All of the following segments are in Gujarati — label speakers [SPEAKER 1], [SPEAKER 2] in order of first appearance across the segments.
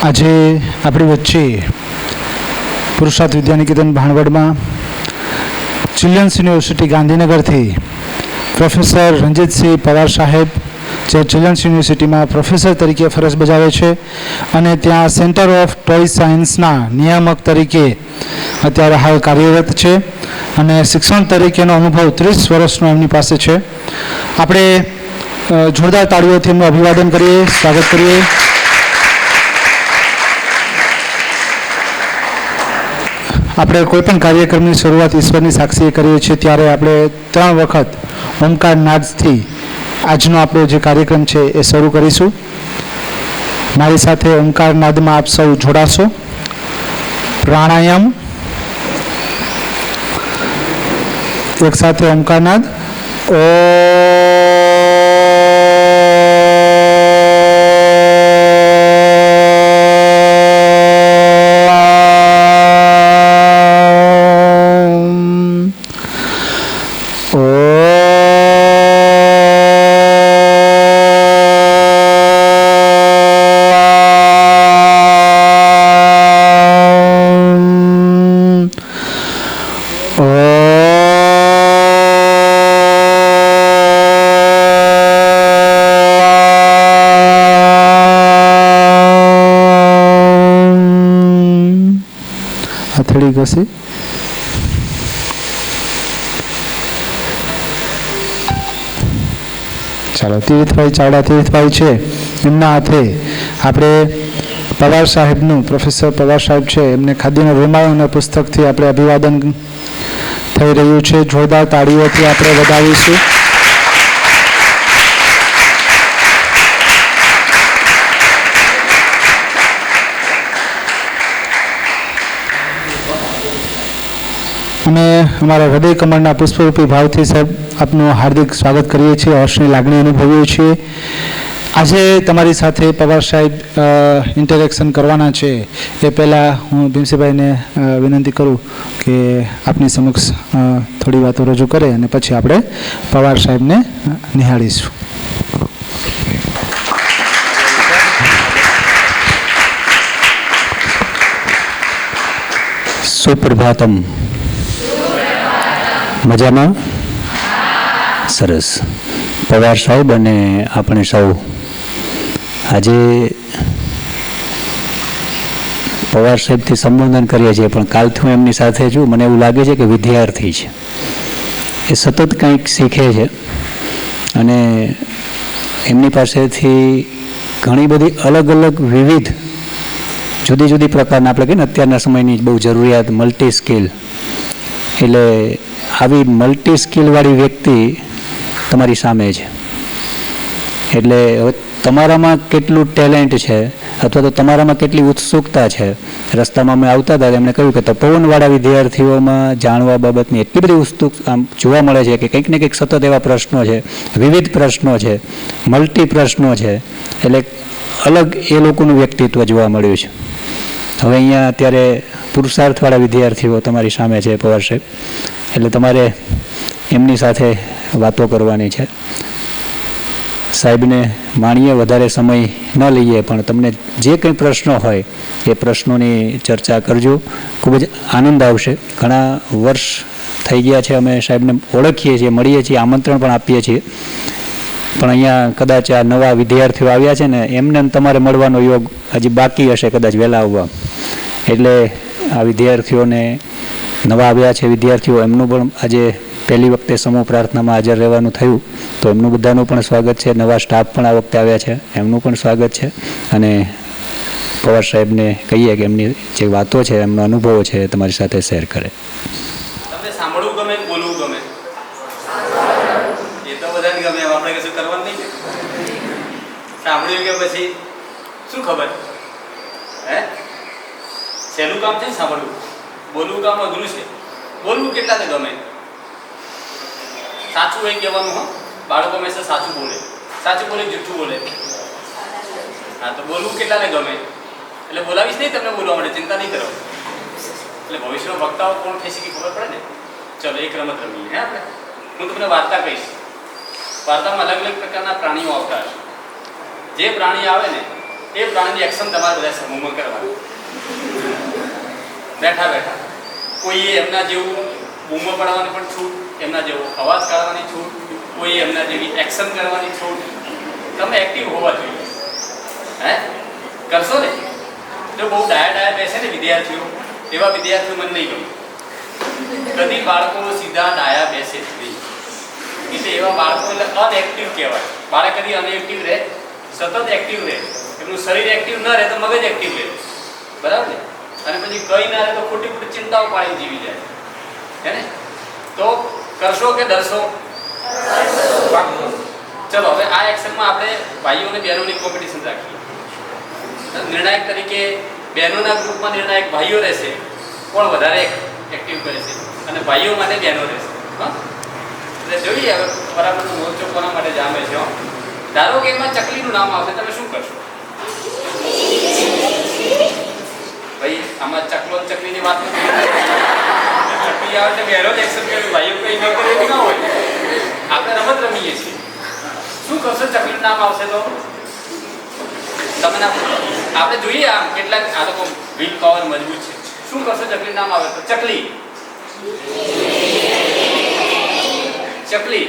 [SPEAKER 1] આજે આપણી વચ્ચે પુરુષાર્થ વિદ્યાનિકેતન ભાણવડમાં ચિલ્ડ્રન્સ યુનિવર્સિટી ગાંધીનગરથી પ્રોફેસર રંજીતસિંહ પવાર સાહેબ જે ચિલ્ડ્રન્સ યુનિવર્સિટીમાં પ્રોફેસર તરીકે ફરજ બજાવે છે અને ત્યાં સેન્ટર ઓફ ટોય સાયન્સના નિયામક તરીકે અત્યારે હાલ કાર્યરત છે અને શિક્ષણ તરીકેનો અનુભવ 30 વર્ષનો એમની પાસે છે. આપણે જોરદાર તાળીઓથી એમનું અભિવાદન કરીએ, સ્વાગત કરીએ. આપણે કોઈપણ કાર્યક્રમની શરૂઆત ઈશ્વરની સાક્ષીએ કરીએ છીએ ત્યારે આપણે 3 વખત ઓમકાર નાદથી આજનો આપણો જે કાર્યક્રમ છે એ શરૂ કરીશું. મારી સાથે ઓમકાર નાદમાં આપ સૌ જોડાશો. પ્રાણાયામ, એક સાથે ઓમકાર નાદ. હથેળી ઘસી ચાલો. તીર્થભાઈ ચાવડા તીર્થભાઈ છે, એમના હાથે આપણે પવાર સાહેબનું, પ્રોફેસર પવાર સાહેબ છે, એમને ખાદીના રૂમાલ અને પુસ્તકથી આપણે અભિવાદન થઈ રહ્યું છે. જોરદાર તાળીઓથી આપણે વધાવીશું. અમે અમારા હૃદય કમળના પુષ્પરૂપી ભાવથી સાહેબ આપનું હાર્દિક સ્વાગત કરીએ છીએ, હર્ષની લાગણી અનુભવીએ છીએ. આજે તમારી સાથે પવાર સાહેબ ઇન્ટરેક્શન કરવાના છે એ પહેલાં હું ભીમસિંહભાઈને વિનંતી કરું કે આપની સમક્ષ થોડી વાતો રજૂ કરે અને પછી આપણે પવાર સાહેબને નિહાળીશું.
[SPEAKER 2] સુપ્રભાતમ. મજામાં? સરસ. પવાર સાહેબ અને આપણે સૌ આજે પવાર સાહેબથી સંબોધન કરીએ છીએ, પણ કાલથી હું એમની સાથે છું. મને એવું લાગે છે કે વિદ્યાર્થી છે, એ સતત કંઈક શીખે છે અને એમની પાસેથી ઘણી બધી અલગ અલગ વિવિધ જુદી જુદી પ્રકારના, આપણે કહીએ ને અત્યારના સમયની બહુ જરૂરિયાત મલ્ટી સ્કિલ, એટલે આવી મલ્ટી સ્કિલવાળી વ્યક્તિ તમારી સામે છે. એટલે હવે તમારામાં કેટલું ટેલેન્ટ છે અથવા તો તમારામાં કેટલી ઉત્સુકતા છે. રસ્તામાં અમે આવતા હતા એમણે કહ્યું કે તપોવનવાળા વિદ્યાર્થીઓમાં જાણવા બાબતની એટલી બધી ઉત્સુક આમ જોવા મળે છે કે કંઈક ને કંઈક સતત એવા પ્રશ્નો છે, વિવિધ પ્રશ્નો છે, મલ્ટી પ્રશ્નો છે. એટલે અલગ એ લોકોનું વ્યક્તિત્વ જોવા મળ્યું છે. હવે અહીંયા અત્યારે પુરુષાર્થવાળા વિદ્યાર્થીઓ તમારી સામે છે પવાર સાહેબ, એટલે તમારે એમની સાથે વાતો કરવાની છે. સાહેબને માણીએ, વધારે સમય ન લઈએ, પણ તમને જે કંઈ પ્રશ્નો હોય એ પ્રશ્નોની ચર્ચા કરજો. ખૂબ જ આનંદ આવશે. ઘણા વર્ષ થઈ ગયા છે અમે સાહેબને ઓળખીએ છીએ, મળીએ છીએ, આમંત્રણ પણ આપીએ છીએ, પણ અહીંયા કદાચ આ નવા વિદ્યાર્થીઓ આવ્યા છે ને એમને તમારે મળવાનો યોગ હજી બાકી હશે, કદાચ વહેલા આવવા. એટલે આ વિદ્યાર્થીઓને નવા આવ્યા છે વિદ્યાર્થીઓ, એમનું પણ આજે પહેલી વખતે સમૂહ પ્રાર્થનામાં હાજર રહેવાનું થયું, તો એમનું બધાનું પણ સ્વાગત છે. નવા સ્ટાફ પણ આ વખતે આવ્યા છે, એમનું પણ સ્વાગત છે. અને પવાર સાહેબને કહીએ કે એમની જે વાતો છે, એમનો અનુભવો છે એ તમારી સાથે શેર કરે.
[SPEAKER 3] તમને સાંભળવું ગમે કે બોલવું ગમે? એ તો બધાને ગમે, આપણે કશું કરવાનું નહીં. સાંભળ્યું કે પછી શું ખબર? હે, સહેલું કામ છે ને સાંભળવું. બોલવું કામ અઘરું છે. બોલવું કેટલાને ગમે? સાચું હોય કહેવાનું. હો, બાળકો હંમેશા સાચું બોલે, સાચું બોલે, જૂઠું બોલે. હા, તો બોલવું કેટલાને ગમે? એટલે બોલાવીશ નહીં તમને બોલવા માટે, ચિંતા નહીં કરો. એટલે ભવિષ્યમાં વક્તાઓ કોણ થઈ શકે ખબર પડે ને. ચલો એક રમત રમીએ. હે, આપણે હું તમને વાર્તા કહીશ. વાર્તામાં અલગ અલગ પ્રકારના પ્રાણીઓ આવતા હશે. જે પ્રાણી આવે ને એ પ્રાણીની એક્શન તમારે બધા સમૂહમાં કરવાની. બેઠા બેઠા કોઈએ એમના જેવું બૂમો પાડવાની પણ છૂટ, એમના જેવો અવાજ કાઢવાની છૂટ, કોઈ એમના જેવી એક્શન કરવાની છૂટ. તમે એક્ટિવ હોવા જોઈએ. હે કરશો ને? જો બહુ ડાયા બેસે ને વિદ્યાર્થીઓ, એવા વિદ્યાર્થીઓ મને નહીં ગમે. કદી બાળકો સીધા ડાયા બેસે જ નહીં. એટલે એવા બાળકો એટલે અનએક્ટિવ કહેવાય. બાળક કદી અનએક્ટિવ રહે, સતત એક્ટિવ રહે. એમનું શરીર એક્ટિવ ન રહે તો મગજ એક્ટિવ રહે. બરાબર ને? અને પછી કઈ ના રહે તો ખોટી ખોટી ચિંતાઓ પાડી જીવી જાય. હે ને? તો કરશો કે ડરશો? ચલો હવે આ એક્શનમાં આપણે ભાઈઓ અને બહેનોની કોમ્પિટિશન રાખીએ. નિર્ણાયક તરીકે બહેનોના ગ્રુપમાં નિર્ણાયક ભાઈઓ રહેશે, કોણ વધારે એક્ટિવ કરે છે, અને ભાઈઓ માટે બહેનો રહેશે. હા, એટલે જોઈએ હવે બરાબરનો મોરચો કોના માટે જામે છે. ધારો કે એમાં ચકલીનું નામ આવશે, તમે શું કરશો? ભાઈ આમાં ચકલો ચકલીની વાત નથી. ચકલી આવે તો બહેનો જ એક્શન કરે, ભાઈઓ કંઈ ન કરે એવું ના હોય. આપણે રમત રમીએ છીએ. શું કરશો ચકલીનું નામ આવશે તો? તમે ના આપણે જોઈએ આમ કેટલાક આ લોકો વિલ પાવર મજબૂત છે. શું કરશો ચકલી નામ આવે તો? ચકલી ચકલી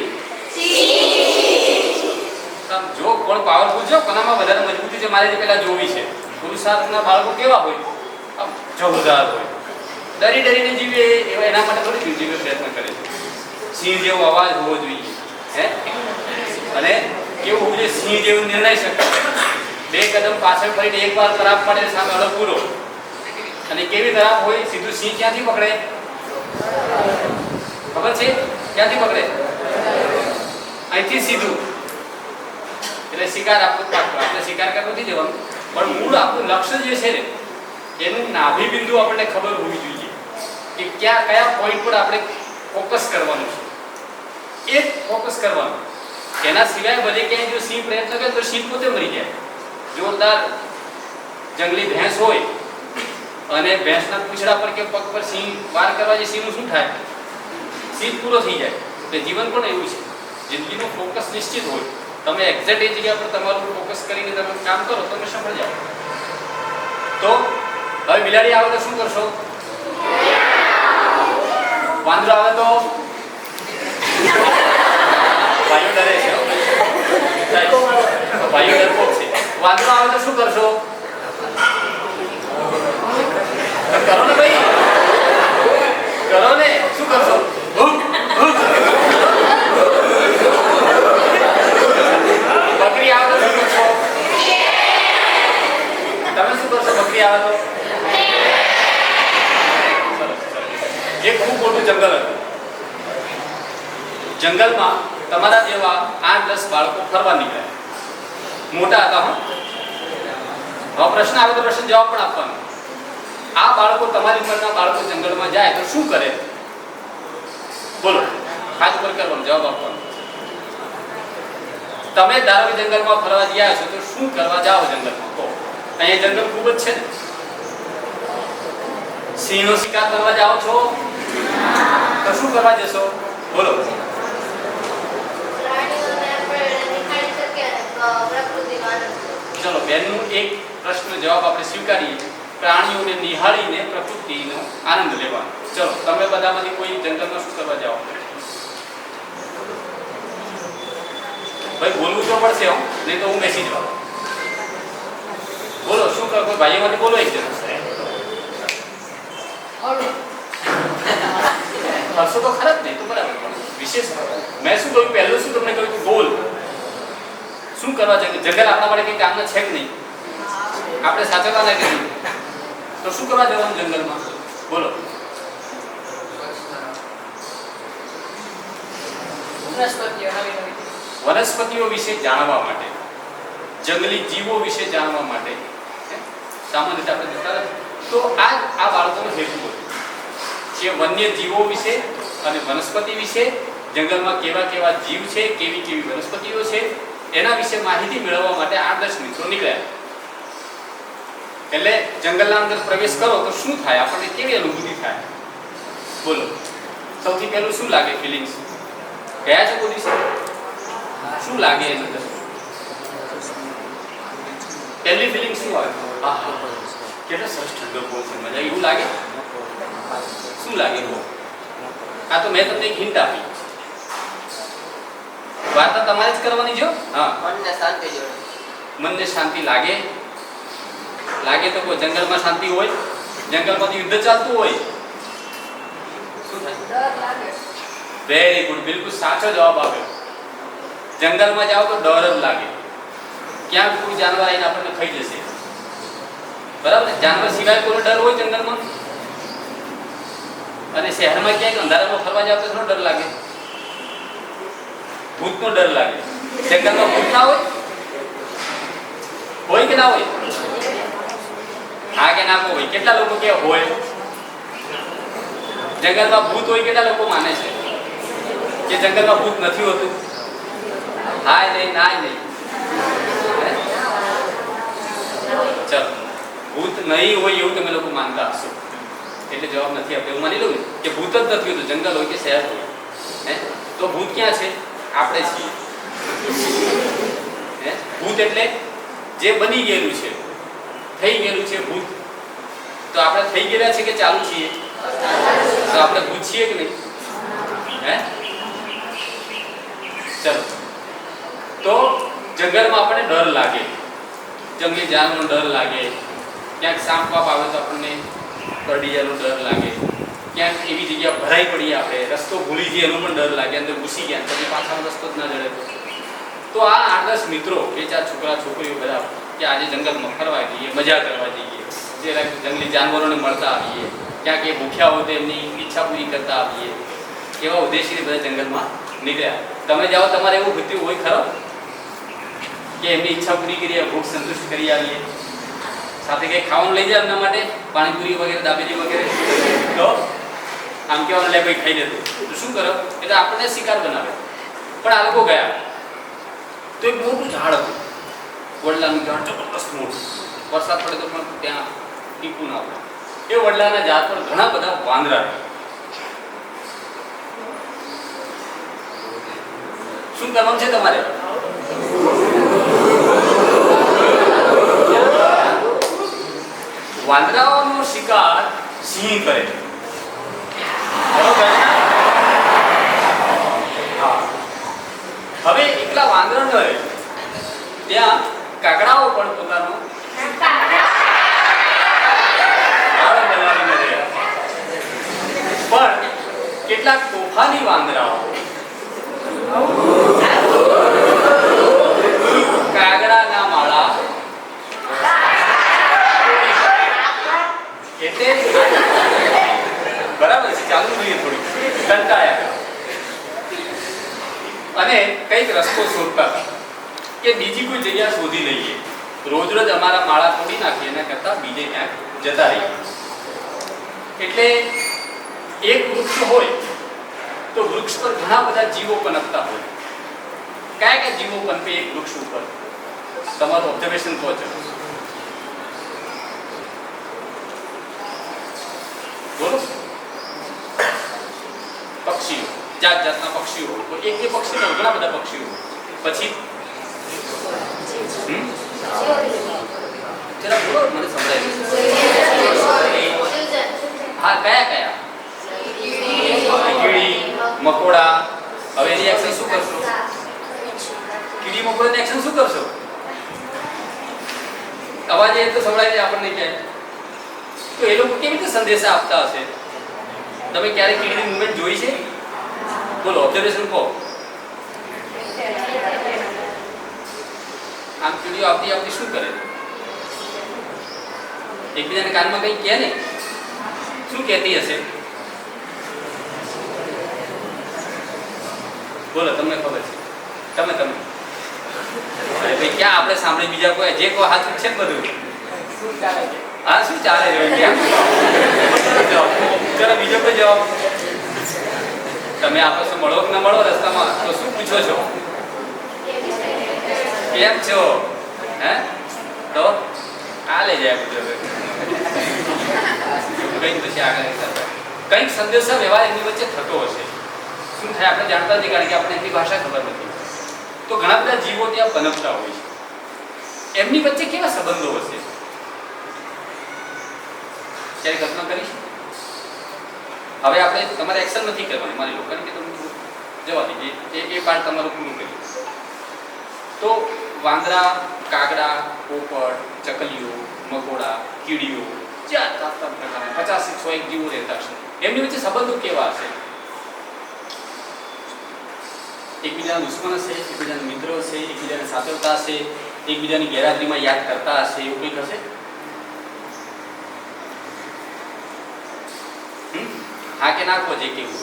[SPEAKER 3] જો કોણ પાવરફુલ છે, કોનામાં વધારે મજબૂતી છે મારે પેલા જોવી છે. પુરુષાર્થના બાળકો કેવા હોય? જોરદાર હોય, ડરી ડરીને જીવે એવા. એના માટે થોડી જીવે પ્રયત્ન કરે છે. સિંહ જેવો અવાજ હોવો જોઈએ. હે અને કેવું હોવું જોઈએ? સિંહ જેવું નિર્ણય શકે. 2 કદમ પાછળ ફરીને એકવાર તરાપ પડે સામે અડો પૂરો. અને કેવી તરાપ હોય? સીધું સિંહ ક્યાંથી પકડે? ખબર છે ક્યાંથી પકડે? અહીંથી સીધું. એટલે શિકાર આપણું પાકું. આપણે શિકાર કરવા નથી જવાનું, પણ મૂળ આપણું લક્ષ્ય જે છે ને એનું નાભી બિંદુ આપણને ખબર હોવી જોઈએ કે કયા પોઈન્ટ પર આપણે ફોકસ કરવાનું છે. એ ફોકસ કરવાનું. એના સિવાય બધે ક્યાંય જો સિંહ પ્રયત્ન કરે તો સિંહ પોતે મરી જાય. જોરદાર જંગલી ભેંસ હોય અને ભેંસના પૂંછડા પર કે પગ પર સિંહ વાર કરવા જાય, સિંહનું શું થાય? સિંહ પૂરો થઈ જાય. એટલે જીવન પણ એવું છે. જિંદગીનું ફોકસ નિશ્ચિત હોય. તમે એક્ઝેક્ટ એ જગ્યા પર તમારું ફોકસ કરીને તમે કામ કરો, તમે સફળ જાઓ. તો હવે બિલાડી આવે તો શું કરશો? વાંદરો આવે તો? ભાઈઓ ડરે છે. ભાઈઓ ડરપોક છે. વાંદરો આવે તો શું કરશો? કરો ને ભાઈ, કરો ને. શું કરશો? બકરી આવે તો શું કરશો? તમે શું કરશો બકરી આવે તો? એક ખૂબ મોટું જંગલ હતું. જંગલમાં તમારા જેવા 8-10 બાળકો ફરવા નીકળ્યા. મોટા હતા. હવે પ્રશ્ન આવે તો પ્રશ્ન જવાબ પણ આપવાનો. આ બાળકો, તમારી ઉંમરના બાળકો જંગલમાં જાય તો શું કરે? બોલો, હાથ પર કરવાનો, જવાબ આપવાનો. તમે ધારો કે જંગલમાં ફરવા ગયા છો તો શું કરવા જાઓ જંગલમાં? તો અહીંયા જંગલ ખૂબ જ છે ને. સિંહનો શિકાર કરવા જાઓ છો તો શું કરવા જશો? બોલો. ચલો, બેનનું એક પ્રશ્ન જવાબ આપણે સ્વીકારીએ. પ્રાણીઓને નિહાળીને પ્રકૃતિનો આનંદ લેવાનો. ચલો, તમે બધામાંથી કોઈ જંગલમાં શું કરવા જાઓ? ભાઈ બોલવું તો પડશે હો, નહીં તો હું બેસી જાઉં. બોલો, શું કરો? કોઈ ભાઈઓમાંથી બોલો એક જણ. હરશો તો ખરા જ નહીં તો બરાબર. વિશેષ મેં શું કહ્યું? પહેલું શું તમને કહ્યું? બોલ. શું કરવા જંગલ આપણા માટે કંઈ કામના છે કે નહીં? આપણે સાચવવાના કે નહીં? તો શું કરવા જવાનું જંગલમાં? બોલો. વનસ્પતિઓ વિશે જાણવા માટે, જંગલી જીવો વિશે જાણવા માટે સામાન્ય રીતે આપણે જતા નથી. તો આ બાળકોનો હેતુ છે વન્ય જીવો વિશે અને વનસ્પતિ વિશે, જંગલમાં કેવા કેવા જીવ છે, કેવી કેવી વનસ્પતિઓ છે, એના વિશે માહિતી મેળવવા માટે 8-10 મિત્રો નીકળ્યા. એટલે જંગલના અંદર પ્રવેશ કરો તો શું થાય? આપણને કેવી અનુભૂતિ થાય? બોલો. સૌથી પહેલું શું લાગે? ફિલિંગ્સ ગયા છો કોઈ દિવસ? શું લાગે એની અંદર? પહેલી ફિલિંગ શું આવે? આહા, કેટલો સરસ ઠંડો પવન છે, મજા એવું લાગે. શું લાગે? આ તો મેં તમને એક હિન્ટ આપી. વાર્તા તમારે જ કરવાની જો. હા, મનને શાંતિ લાગે. લાગે તો કોઈ જંગલમાં શાંતિ હોય, જંગલમાં યુદ્ધ ચાલતું હોય, શું થાય? વેરી ગુડ, બિલકુલ સાચો જવાબ આપ્યો. જંગલમાં જાઓ તો ડર જ લાગે, ક્યાંક કોઈ જાનવર આવીને આપણને ખાઈ જશે. બરાબર ને? જાનવર સિવાય કોઈ ડર હોય જંગલમાં? અને શહેરમાં ક્યાંક અંધારામાં ફરવા જાવ તો થોડો ડર લાગે. ભૂતનો ડર લાગે. જંગલમાં ભૂત ના હોય? હોય કે ના હોય? હા કે ના હોય? કેટલા લોકો કે હોય? જંગલમાં ભૂત હોય કેટલા લોકો માને છે કે જંગલમાં ભૂત નથી હોતું? હાય નહીં, ના નહીં. ચલો, ભૂત નહીં હોય એવું તમે લોકો માનતા હશો એટલે જવાબ નથી આપ્યો. હું માની લઉં ને કે ભૂત જ નથી હોતું, જંગલ હોય કે શહેર હોય. તો ભૂત ક્યાં છે? આપણે છીએ. ભૂત એટલે જે બની ગયેલું છે, થઈ ગયેલું છે ભૂત. તો આપણે થઈ ગયેલા છે કે ચાલુ છીએ? તો આપણે ભૂત છીએ કે નહીં? ચલો, તો જંગલમાં આપણને ડર લાગે, જંગલી જાનવરનો ડર લાગે, ક્યાંક સાપ બાપ આવે તો આપણને કરડી જવાનો ડર લાગે, ક્યાંક એવી જગ્યા ભરાઈ પડીએ, આપણે રસ્તો ભૂલી જઈએ એનો પણ ડર લાગે, અંદર ઘૂસી ગયા પછી પાછાનો રસ્તો જ ના જડે. તો આ 8-10 મિત્રો, 2-4 છોકરા છોકરીઓ બધા કે આજે જંગલમાં ફરવા જઈએ, મજા કરવા જઈએ, જે જંગલી જાનવરોને મળતા આવીએ, ક્યાંક એ ભૂખ્યા હોય તો એમની ઈચ્છા પૂરી કરતા આવીએ, એવા ઉદ્દેશથી બધા જંગલમાં નીકળ્યા. તમે જાઓ, તમારે એવું થયું હોય ખરો કે એમની ઈચ્છા પૂરી કરીએ, ભૂખ સંતુષ્ટ કરી આવીએ, સાથે કંઈ ખાવાનું લઈ જાય એમના માટે, પાણીપુરી વગેરે, દાબેલી વગેરે, તો આમ કહેવાનું લે ભાઈ ખાઈ લેતું, તો શું કરો? એટલે આપણને શિકાર બનાવે. પણ આ લોકો ગયા તો એક મોટું ઝાડ હતું, વડલાનું ઝાડ, જબરદસ્ત મોટું. વરસાદ પડે તો પણ ત્યાં ટીપું ના પડે. એ વડલાના ઝાડ પર ઘણા બધા વાંદરા. શું કરવાનું છે તમારે? વાંદરાઓનો શિકાર સિંહ કરે. બરોબર? હા. હવે એકલા વાંદરા ન રહે, ત્યાં કાગડાઓ પણ પોતાનો ગાળો બનાવીને રહ્યા. પણ કેટલાક તોફાની વાંદરાઓ કાગડાના માળા એટલે બરાબર છે, ચાલુ જોઈએ થોડી કંટાળ્યા અને કંઈક રસ્તો શોધતા કે બીજી કોઈ જગ્યા શોધી લઈએ. રોજ રોજ અમારા માળા તોડી નાખીએ એના કરતા બીજે ક્યાંક જતા રહીએ. એટલે એક વૃક્ષ હોય તો વૃક્ષ પર ઘણા બધા જીવો પનપતા હોય. કયા કયા જીવો પનપે એક વૃક્ષ ઉપર? તમારું ઓબ્ઝર્વેશન કહો છો. બોલો. પક્ષીઓ, જાત જાતના પક્ષીઓ. એક બે પક્ષી નહીં, ઘણા બધા પક્ષીઓ. પછી જરા બોલો, મને સમજાય. હા, કયા કયા? કીડી, મકોડા. હવે એની એક્શન શું કરશો? કીડી મકોડાની એક્શન શું કરશો? અવાજ એ તો સંભળાય છે આપણને ક્યાંય. તો એ લોકો કેવી રીતે સંદેશા આપતા હશે? તમે ક્યારે કીડીની મૂવમેન્ટ જોઈ છે? બોલો, ઓબ્ઝર્વેશન કહો. આમ કીડીઓ આવતી આવતી શું કરે? એકબીજાને કાનમાં કંઈ કહે ને? શું કહેતી હશે? બોલો, તમને ખબર છે? તમે અરે ભાઈ, ક્યાં આપણે સાંભળી બીજા કોઈ જે કોઈ હાથ છે બધું? હા, શું ચાલે છે? ચલો, બીજો કોઈ જવાબ. તમે આપો છો, મળો કે ના મળો રસ્તામાં તો શું પૂછો છો? કેમ છો? હે? તો આ લઈ જાય બધું. કંઈક પછી આગળ કંઈક સંદેશા વ્યવહાર એમની વચ્ચે થતો હશે. શું થાય આપણે જાણતા નથી, કારણ કે આપણે એમની ભાષા ખબર નથી. તો ઘણા બધા જીવો ત્યાં પનપતા હોય છે. એમની વચ્ચે કેવા સંબંધો હશે? ક્યારે કલ્પના કરી? હવે આપણે તમારે એક્શન નથી કરવાની, મારી લો, કારણ કે તમે જવા દીધી એ પાર્ટ તમારું પૂરું કર્યું. તો વાંદરા, કાગડા, પોપટ, ચકલીઓ, મકોડા, કીડીઓ, 4 પ્રકારના 50-100 જીવો રહેતા હશે. એમની વચ્ચે સંબંધો કેવા હશે? એકબીજાના દુશ્મન હશે, એકબીજાના મિત્ર હશે, એકબીજાને સાચવતા હશે, એકબીજાની ગેરહાજરીમાં યાદ કરતા હશે, એવું કંઈક હશે? હા કે ના કહો, જે કેવું.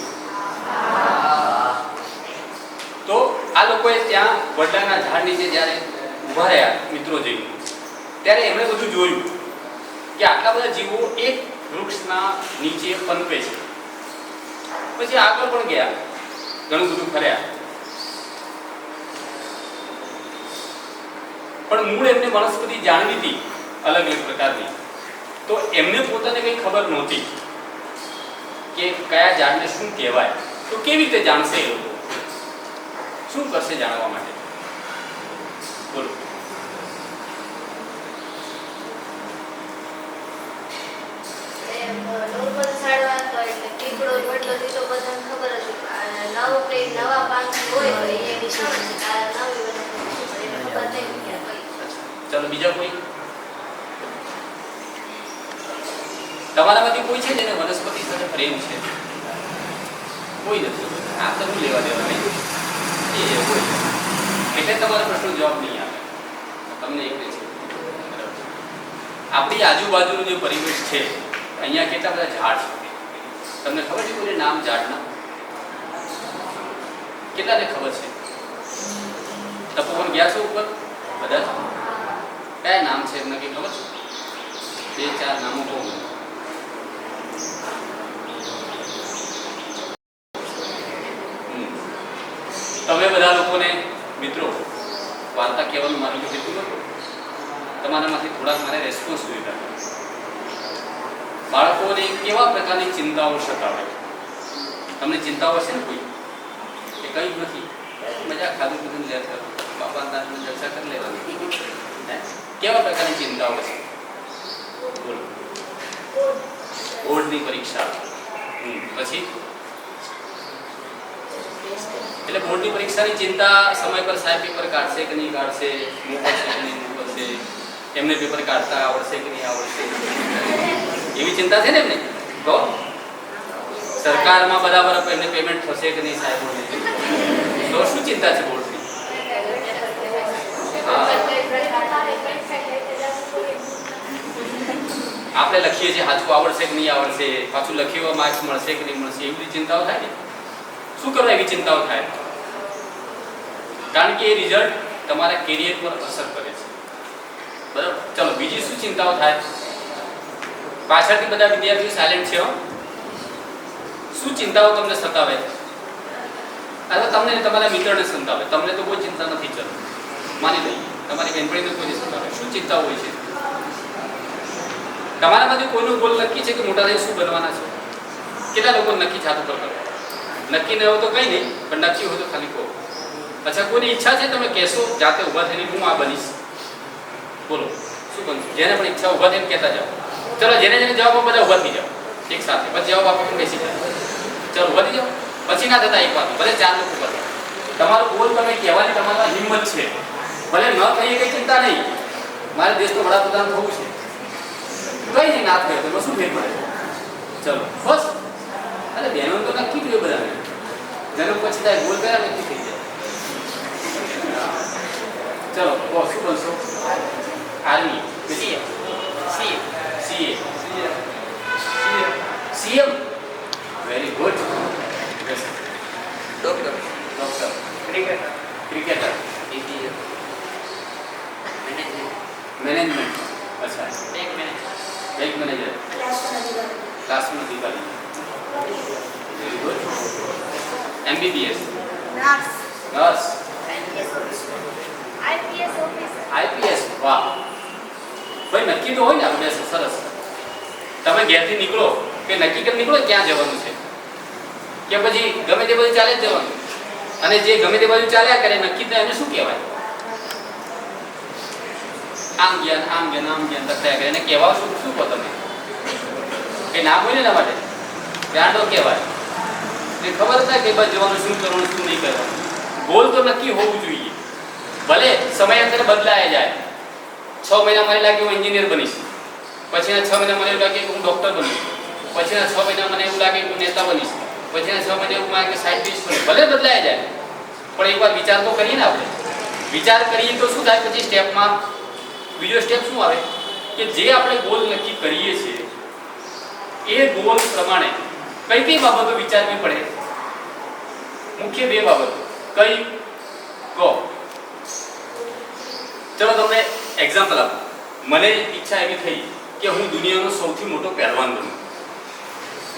[SPEAKER 3] તો આ લોકોએ ત્યાં વડલાના ઝાડ નીચે જ્યારે ઊભા રહ્યા મિત્રો જઈને, ત્યારે એમણે બધું જોયું કે આટલા બધા જીવો એક વૃક્ષના નીચે પનપે છે. પછી આગળ પણ ગયા, ઘણું બધું ફર્યા, પણ મૂળ એમને વનસ્પતિ જાણવી હતી અલગ અલગ પ્રકારની. તો એમને પોતાને કંઈ ખબર નહોતી કે કયા ઝાડને શું કહેવાય. તો કેવી રીતે જાણશે એ લોકો? શું કરશે જાણવા માટે? બોલો. ચાલો, બીજા કોઈ? તમારામાંથી કોઈ છે જેને વનસ્પતિ સાથે પ્રેમ છે? કોઈ નથી. આ તમે લેવા દેવા નહીં. એટલે તમારા પ્રશ્નનો જવાબ નહીં આવે. તમને એક છે, આપણી આજુબાજુનો જે પરિવેશ છે, અહીંયા કેટલા બધા ઝાડ છે. તમને ખબર છે કોઈને નામ ઝાડના? કેટલાને ખબર છે? તપોવન ગયા છો ઉપર બધા? કયા નામ છે એમને કંઈ ખબર છે? 2-4 નામો બહુ. તમે બધા લોકોને મિત્રો વાર્તા કહેવાનું મારું કીધું હતું. તમારામાંથી થોડાક મારે રેસ્પોન્સ જોઈતા. બાળકોને કેવા પ્રકારની ચિંતાઓ સતાવે? તમને ચિંતાઓ હશે ને કોઈ? એ કંઈ જ નથી, મજા ખાધું પીધું લે કરો, બાપા દાદાને ચર્ચા કરી લેવાની. કેવા પ્રકારની ચિંતાઓ છે? બોલો. બોર્ડની પરીક્ષા. પછી એટલે બોર્ડની પરીક્ષાની ચિંતા, સમય પર સાહેબ પેપર કાઢશે કે નહીં કાઢશે, મોકલશે કે નહીં મોકલશે, એમને પેપર કાઢતા આવડશે કે નહીં આવડશે, એવી ચિંતા છે ને એમને. તો સરકારમાં બરાબર એમને પેમેન્ટ થશે કે નહીં સાહેબોને, તો શું ચિંતા છે બોર્ડની? આપણે લખીએ છીએ સાચું આવડશે કે નહીં આવડશે, પાછું લખીએ માર્ક્સ મળશે કે નહીં મળશે, એવી ચિંતાઓ થાય ને. શું કરવા એવી ચિંતાઓ થાય? કારણ કે એ રિઝલ્ટ તમારા કેરિયર પર અસર કરે છે. બરાબર. ચલો, બીજી શું ચિંતાઓ થાય? પાછળથી બધા વિદ્યાર્થીઓ સાયલેન્ટ છે. શું ચિંતાઓ તમને સતાવે? અથવા તમને તમારા મિત્રને સતાવે? તમને તો કોઈ ચિંતા નથી, ચલો માની લઈએ. તમારી બહેનપણીને કોઈ સતાવે. શું ચિંતા હોય છે? તમારામાંથી કોઈનું ગોલ નક્કી છે કે મોટા થઈને શું બનવાના છે? કેટલા લોકો નક્કી છાતું પર કરે? નક્કી ન હોય તો કંઈ નહીં, પણ નક્કી હોય તો ખાલી કહો. અચ્છા, કોઈની ઈચ્છા છે તમે કહેશો જાતે ઊભા થઈને હું આ બનીશ? બોલો, શું બનશું? જેને પણ ઈચ્છા ઊભા થઈને કહેતા જાઓ. ચલો, જેને જેને જવાબ આપો બધા ઊભા થઈ જાઓ એક સાથે. પછી જવાબ આપો પણ બેસી જાઓ. ચલો, ઊભા થઈ જાઓ. પછી ના થતા એક વાત, ભલે 4 લોકો ઊભા થાય. તમારો ગોલ તમે કહેવાની તમારા હિંમત છે. ભલે ન કહીએ કંઈ ચિંતા નહીં, મારે દેશનો વડાપ્રધાન થવું છે, કંઈ નહીં, ના થયો તો શું ફેર પડે? ચલો બસ. અરે બહેનો તો નક્કી કર્યું બધાને. જન્મ પછી થાય ગોલ કર્યા નક્કી થઈ જાય. ચલો, કહો શું બનશો? Army, CM, CM, very good. Doctor, cricketer, management. અચ્છા, બેંક મેનેજર, ક્લાસરૂમ અધિકારી, very good. MBBS, nurse, IPS. વાહ ભાઈ, નક્કી તો હોય ને આપણે. સરસ. તમે ઘેરથી નીકળો કે નક્કી કરી નીકળો ક્યાં જવાનું છે, કે પછી ગમે તે બાજુ ચાલે જ જવાનું? અને જે ગમે તે બાજુ ચાલ્યા કરે નક્કી તો એને શું કહેવાય? આમ ગયા ને આમ ગયા ને આમ ગયા ને થયા ગયા એને કહેવા શું શું કહો તમે કંઈ ના બોલે એના માટે ગાંડો કહેવાય એટલે ખબર હતા કે બસ જવાનું શું કરવાનું શું નહીં કરવાનું ગોલ તો નક્કી હોવું જોઈએ ભલે સમયાંતરે બદલાયા જાય 6 મહિના મને લાગે હું એન્જિનિયર બનીશ પછીના 6 મહિના મને એવું લાગે કે હું ડૉક્ટર બનીશ પછીના 6 મહિના મને એવું લાગે કે હું નેતા બનીશ પછીના 6 મહિના એવું લાગે કે સાયન્ટિસ્ટ બનીશ ભલે બદલાયા જાય પણ એકવાર વિચાર તો કરીએ ને આપણે વિચાર કરીએ તો શું થાય પછી સ્ટેપમાં બીજો સ્ટેપ શું આવે કે જે આપણે ગોલ નક્કી કરીએ છીએ એ ગોલ પ્રમાણે કઈ કઈ બાબતો વિચારવી પડે મુખ્ય 2 બાબતો કઈ કહો ચલો તમને એક્ઝામ્પલ આપો મને ઈચ્છા એવી થઈ કે હું દુનિયાનો સૌથી મોટો પહેલવાન બનું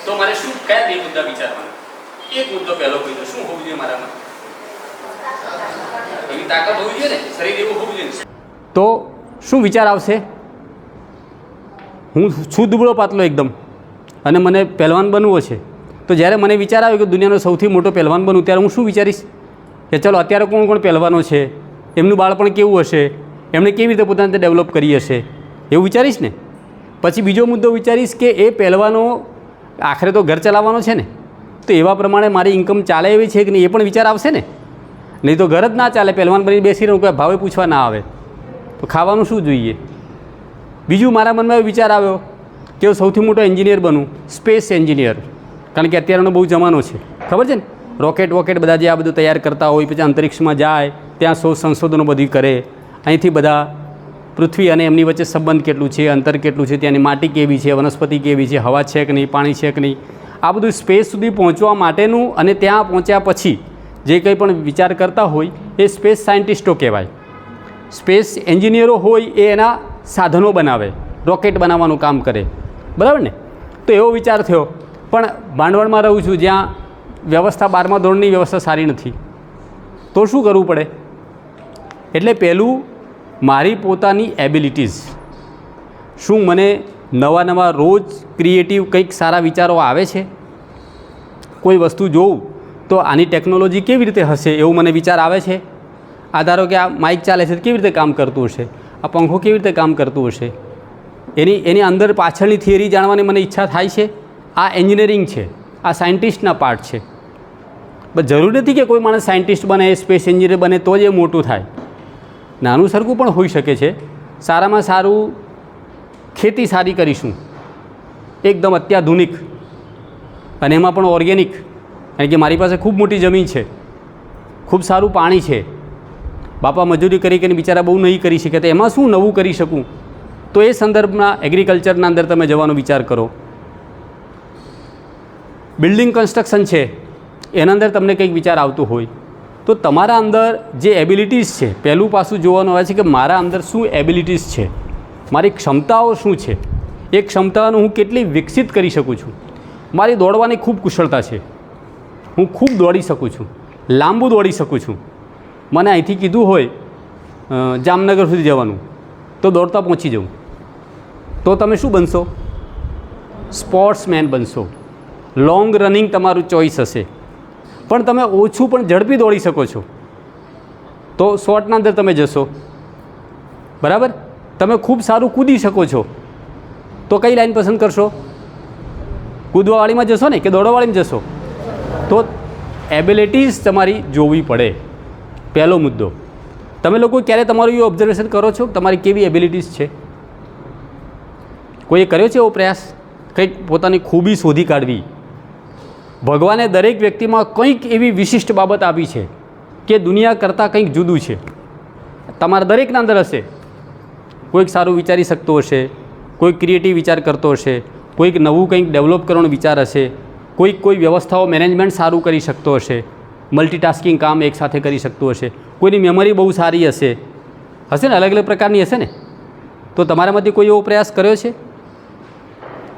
[SPEAKER 3] તો મારે શું કયા 2 મુદ્દા વિચારવાના એક મુદ્દો પહેલો કહી દો શું હોવું જોઈએ મારામાં એવી તાકાત હોવી જોઈએ ને શરીર એવું હોવું જોઈએ તો શું વિચાર આવશે હું છું દુબળો પાતળો એકદમ અને મને પહેલવાન બનવું છે તો જ્યારે મને વિચાર આવ્યો કે દુનિયાનો સૌથી મોટો પહેલવાન બનું ત્યારે હું શું વિચારીશ કે ચલો અત્યારે કોણ કોણ પહેલવાનો છે એમનું બાળપણ કેવું હશે એમણે કેવી રીતે પોતાને ડેવલપ કરી હશે એવું વિચારીશ ને પછી બીજો મુદ્દો વિચારીશ કે એ પહેલવાનો આખરે તો ઘર ચલાવવાનો છે ને તો એવા પ્રમાણે મારી ઇન્કમ ચાલે એવી છે કે નહીં એ પણ વિચાર આવશે ને નહીં તો ઘર જ ના ચાલે પહેલવાન બની બેસી રહું કોઈ ભાવે પૂછવા ના આવે તો ખાવાનું શું જોઈએ બીજું મારા મનમાં એવો વિચાર આવ્યો કે હું સૌથી મોટો એન્જિનિયર બનું સ્પેસ એન્જિનિયર કારણ કે અત્યારનો બહુ જમાનો છે ખબર છે ને રોકેટ વોકેટ બધા જે આ બધું તૈયાર કરતા હોય પછી અંતરિક્ષમાં જાય ત્યાં સંશોધનો બધી કરે અહીંથી બધા પૃથ્વી અને એમની વચ્ચે સંબંધ કેટલું છે અંતર કેટલું છે ત્યાંની માટી કેવી છે વનસ્પતિ કેવી છે હવા છે કે નહીં પાણી છે કે નહીં આ બધું સ્પેસ સુધી પહોંચવા માટેનું અને ત્યાં પહોંચ્યા પછી જે કંઈ પણ વિચાર કરતા હોય એ સ્પેસ સાયન્ટિસ્ટો કહેવાય સ્પેસ એન્જિનિયરો હોય એ એના સાધનો બનાવે રોકેટ બનાવવાનું કામ કરે બરાબર ને તો એવો વિચાર થયો પણ ભાંડવડમાં રહું છું જ્યાં વ્યવસ્થા 12મા ધોરણની વ્યવસ્થા સારી નથી તો શું કરવું પડે એટલે પહેલું મારી પોતાની એબિલિટીઝ શું મને નવા નવા રોજ ક્રિએટિવ કંઈક સારા વિચારો આવે છે કોઈ વસ્તુ જોઉં તો આની ટેકનોલોજી કેવી રીતે હશે એવું મને વિચાર આવે છે આ ધારો કે આ માઇક ચાલે છે તો કેવી રીતે કામ કરતું હશે આ પંખો કેવી રીતે કામ કરતું હશે એની અંદર પાછળની થિયરી જાણવાની મને ઈચ્છા થાય છે આ એન્જિનિયરિંગ છે આ સાયન્ટિસ્ટના પાર્ટ છે બસ જરૂર નથી કે કોઈ માણસ સાયન્ટિસ્ટ બને સ્પેસ એન્જિનિયર બને તો જ એ મોટું થાય નાનું સરખું પણ હોઈ શકે છે સારામાં સારું ખેતી સારી કરીશું એકદમ અત્યાધુનિક અને એમાં પણ ઓર્ગેનિક કારણ કે મારી પાસે ખૂબ મોટી જમીન છે ખૂબ સારું પાણી છે બાપા મજૂરી કરી કરીને બિચારા બહુ નહીં કરી શકે તો એમાં શું નવું કરી શકું તો એ સંદર્ભમાં એગ્રીકલ્ચરના અંદર તમે જવાનો વિચાર કરો બિલ્ડિંગ કન્સ્ટ્રક્શન છે એના અંદર તમને કંઈક વિચાર આવતું હોય તો તમારા અંદર જે એબિલિટીઝ છે પહેલું પાસું જોવાનું આવે છે કે મારા અંદર શું એબિલિટીઝ છે મારી ક્ષમતાઓ શું છે એ ક્ષમતાઓનું હું કેટલી વિકસિત કરી શકું છું મારી દોડવાની ખૂબ કુશળતા છે હું ખૂબ દોડી શકું છું લાંબુ દોડી શકું છું મને અહીંથી કીધું હોય જામનગર સુધી જવાનું તો દોડતા પહોંચી જાઉં તો તમે શું બનશો સ્પોર્ટ્સમેન બનશો લોંગ રનિંગ તમારું ચોઈસ હશે પણ તમે ઓછું પણ ઝડપી દોડી શકો છો તો શોર્ટના અંદર તમે જશો બરાબર તમે ખૂબ સારું કૂદી શકો છો તો કઈ લાઈન પસંદ કરશો કૂદવાવાળીમાં જશો ને કે દોડવાવાળીમાં જશો તો એબિલિટીઝ તમારી જોવી પડે પહેલો મુદ્દો તમે લોકો ક્યારે તમારું એ ઓબ્ઝર્વેશન કરો છો તમારી કેવી એબિલિટીઝ છે કોઈએ કર્યો છે એવો પ્રયાસ કંઈક પોતાની ખૂબી શોધી કાઢવી ભગવાને દરેક વ્યક્તિમાં કંઈક એવી વિશિષ્ટ બાબત આપી છે કે દુનિયા કરતાં કંઈક જુદું છે તમારા દરેકના અંદર હશે કોઈક સારું વિચારી શકતો હશે કોઈક ક્રિએટિવ વિચાર કરતો હશે કોઈક નવું કંઈક ડેવલપ કરવાનો વિચાર હશે કોઈ વ્યવસ્થાઓ મેનેજમેન્ટ સારું કરી શકતો હશે મલ્ટીટાસ્કિંગ કામ એકસાથે કરી શકતું હશે કોઈની મેમરી બહુ સારી હશે ને અલગ અલગ પ્રકારની હશે ને તો તમારામાંથી કોઈ એવો પ્રયાસ કર્યો છે